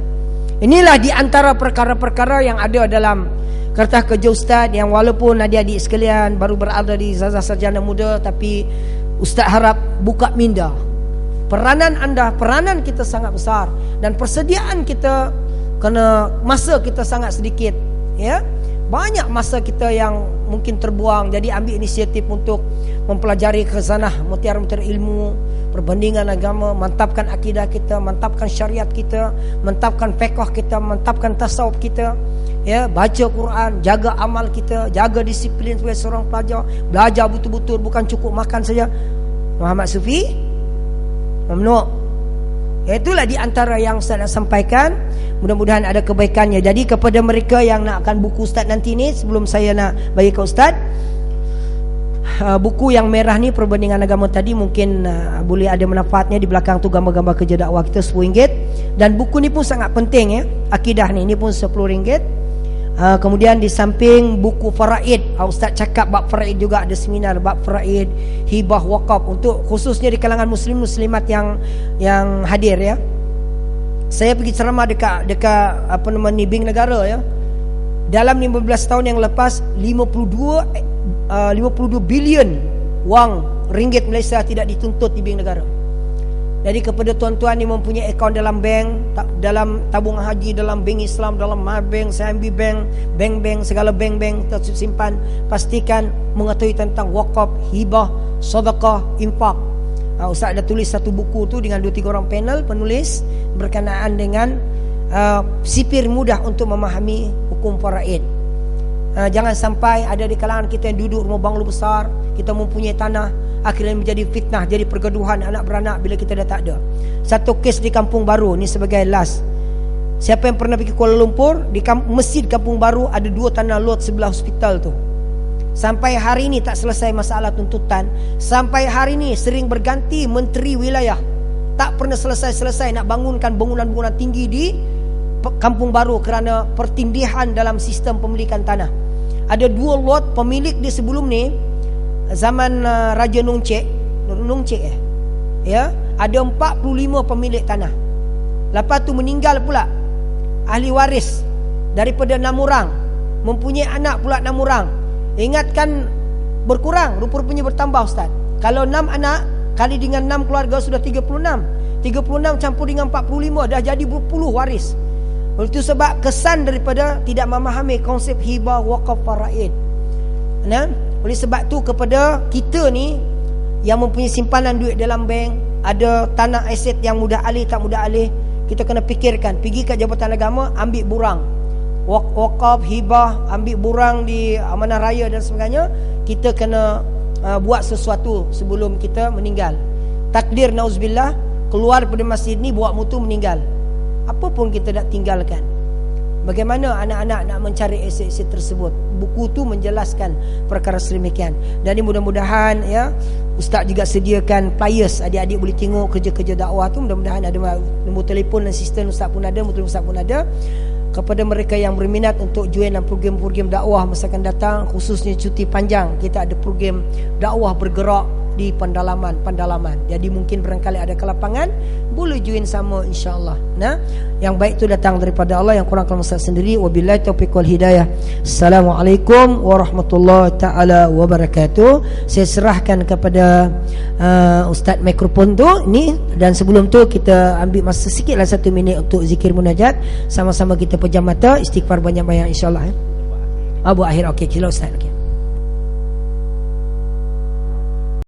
Inilah di antara perkara-perkara yang ada dalam kertas kerja Ustaz, yang walaupun adik-adik sekalian baru berada di Zazah Sarjana Muda, tapi Ustaz harap buka minda. Peranan anda, peranan kita sangat besar, dan persediaan kita, kena masa kita sangat sedikit, ya. Banyak masa kita yang mungkin terbuang. Jadi ambil inisiatif untuk mempelajari khazanah mutiara-mutiara ilmu, perbandingan agama, mantapkan akidah kita, mantapkan syariat kita, mantapkan fiqh kita, mantapkan tasawuf kita, ya, baca Quran, jaga amal kita, jaga disiplin sebagai seorang pelajar, belajar betul-betul, bukan cukup makan saja. Muhammad Sufi mamnu'. Itulah di antara yang Ustaz nak sampaikan. Mudah-mudahan ada kebaikannya. Jadi kepada mereka yang nakkan buku Ustaz nanti ni, sebelum saya nak bagi ke Ustaz, buku yang merah ni perbandingan agama tadi, mungkin boleh ada manfaatnya. Di belakang tu gambar-gambar kerja dakwah kita RM10. Dan buku ni pun sangat penting, ya. Akidah ni pun RM10. Kemudian di samping buku faraid, Ustaz cakap bab faraid juga, ada seminar bab faraid, hibah, wakaf, untuk khususnya di kalangan muslim muslimat yang hadir, ya. Saya pergi ceramah dekat Bing Negara, ya. Dalam 15 tahun yang lepas 52 bilion wang ringgit Malaysia tidak dituntut di Bing Negara. Jadi kepada tuan-tuan yang mempunyai akaun dalam bank, dalam tabungan haji, dalam bank Islam, dalam Mahabank, CIMB Bank, bank-bank, segala bank-bank tersimpan, pastikan mengetahui tentang wakaf, hibah, sedekah, infak. Ustaz ada tulis satu buku tu dengan 2-3 orang panel penulis berkenaan dengan sipir mudah untuk memahami hukum faraid. Jangan sampai ada di kalangan kita yang duduk rumah banglo besar, kita mempunyai tanah, akhirnya menjadi fitnah, jadi pergaduhan anak beranak bila kita dah tak ada. Satu kes di Kampung Baru ni sebagai last. Siapa yang pernah pergi Kuala Lumpur, di masjid Kampung Baru ada 2 tanah lot sebelah hospital tu. Sampai hari ni tak selesai masalah tuntutan. Sampai hari ni sering berganti menteri wilayah, tak pernah selesai-selesai nak bangunkan bangunan-bangunan tinggi di Kampung Baru kerana pertindihan dalam sistem pemilikan tanah. Ada 2 lot pemilik di sebelum ni, zaman Raja Nongcek, ya, ada 45 pemilik tanah. Lepas tu meninggal pula ahli waris daripada 6 orang, mempunyai anak pula 6 orang. Ingatkan berkurang, rupa-rupanya bertambah, Ustaz. Kalau 6 anak kali dengan 6 keluarga sudah 36. 36 campur dengan 45 dah jadi berpuluh waris. Itu sebab kesan daripada tidak memahami konsep hibah, wakaf, faraid. Nah, oleh sebab tu kepada kita ni yang mempunyai simpanan duit dalam bank, ada tanah aset yang mudah alih tak mudah alih, kita kena fikirkan, pergi kat Jabatan Agama, ambil burang wakaf, hibah, ambil burang di amanah raya dan sebagainya. Kita kena buat sesuatu sebelum kita meninggal. Takdir nauzubillah, keluar pada masjid ni bawa mutu meninggal. Apa pun kita nak tinggalkan. Bagaimana anak-anak nak mencari aset-aset tersebut? Buku tu menjelaskan perkara sedemikian. Dan ini mudah-mudahan ya, Ustaz juga sediakan flyers, adik-adik boleh tengok kerja-kerja dakwah tu. Mudah-mudahan ada nombor telefon dan sistem Ustaz pun ada, motor Ustaz pun ada. Kepada mereka yang berminat untuk join dalam program-program dakwah masa akan datang, khususnya cuti panjang, kita ada program dakwah bergerak di pendalaman. Jadi mungkin barangkali ada kelapangan, boleh join sama insya-Allah. Nah, yang baik itu datang daripada Allah, yang kurang kalau Ustaz sendiri. Wabillahi taufiq wal hidayah. Assalamualaikum warahmatullahi taala wabarakatuh. Saya serahkan kepada Ustaz mikrofon tu ni, dan sebelum tu kita ambil masa sikitlah 1 minit untuk zikir munajat. Sama-sama kita pejam mata, istighfar banyak-banyak insya-Allah. Abu akhir okey, sila Ustaz. Okey.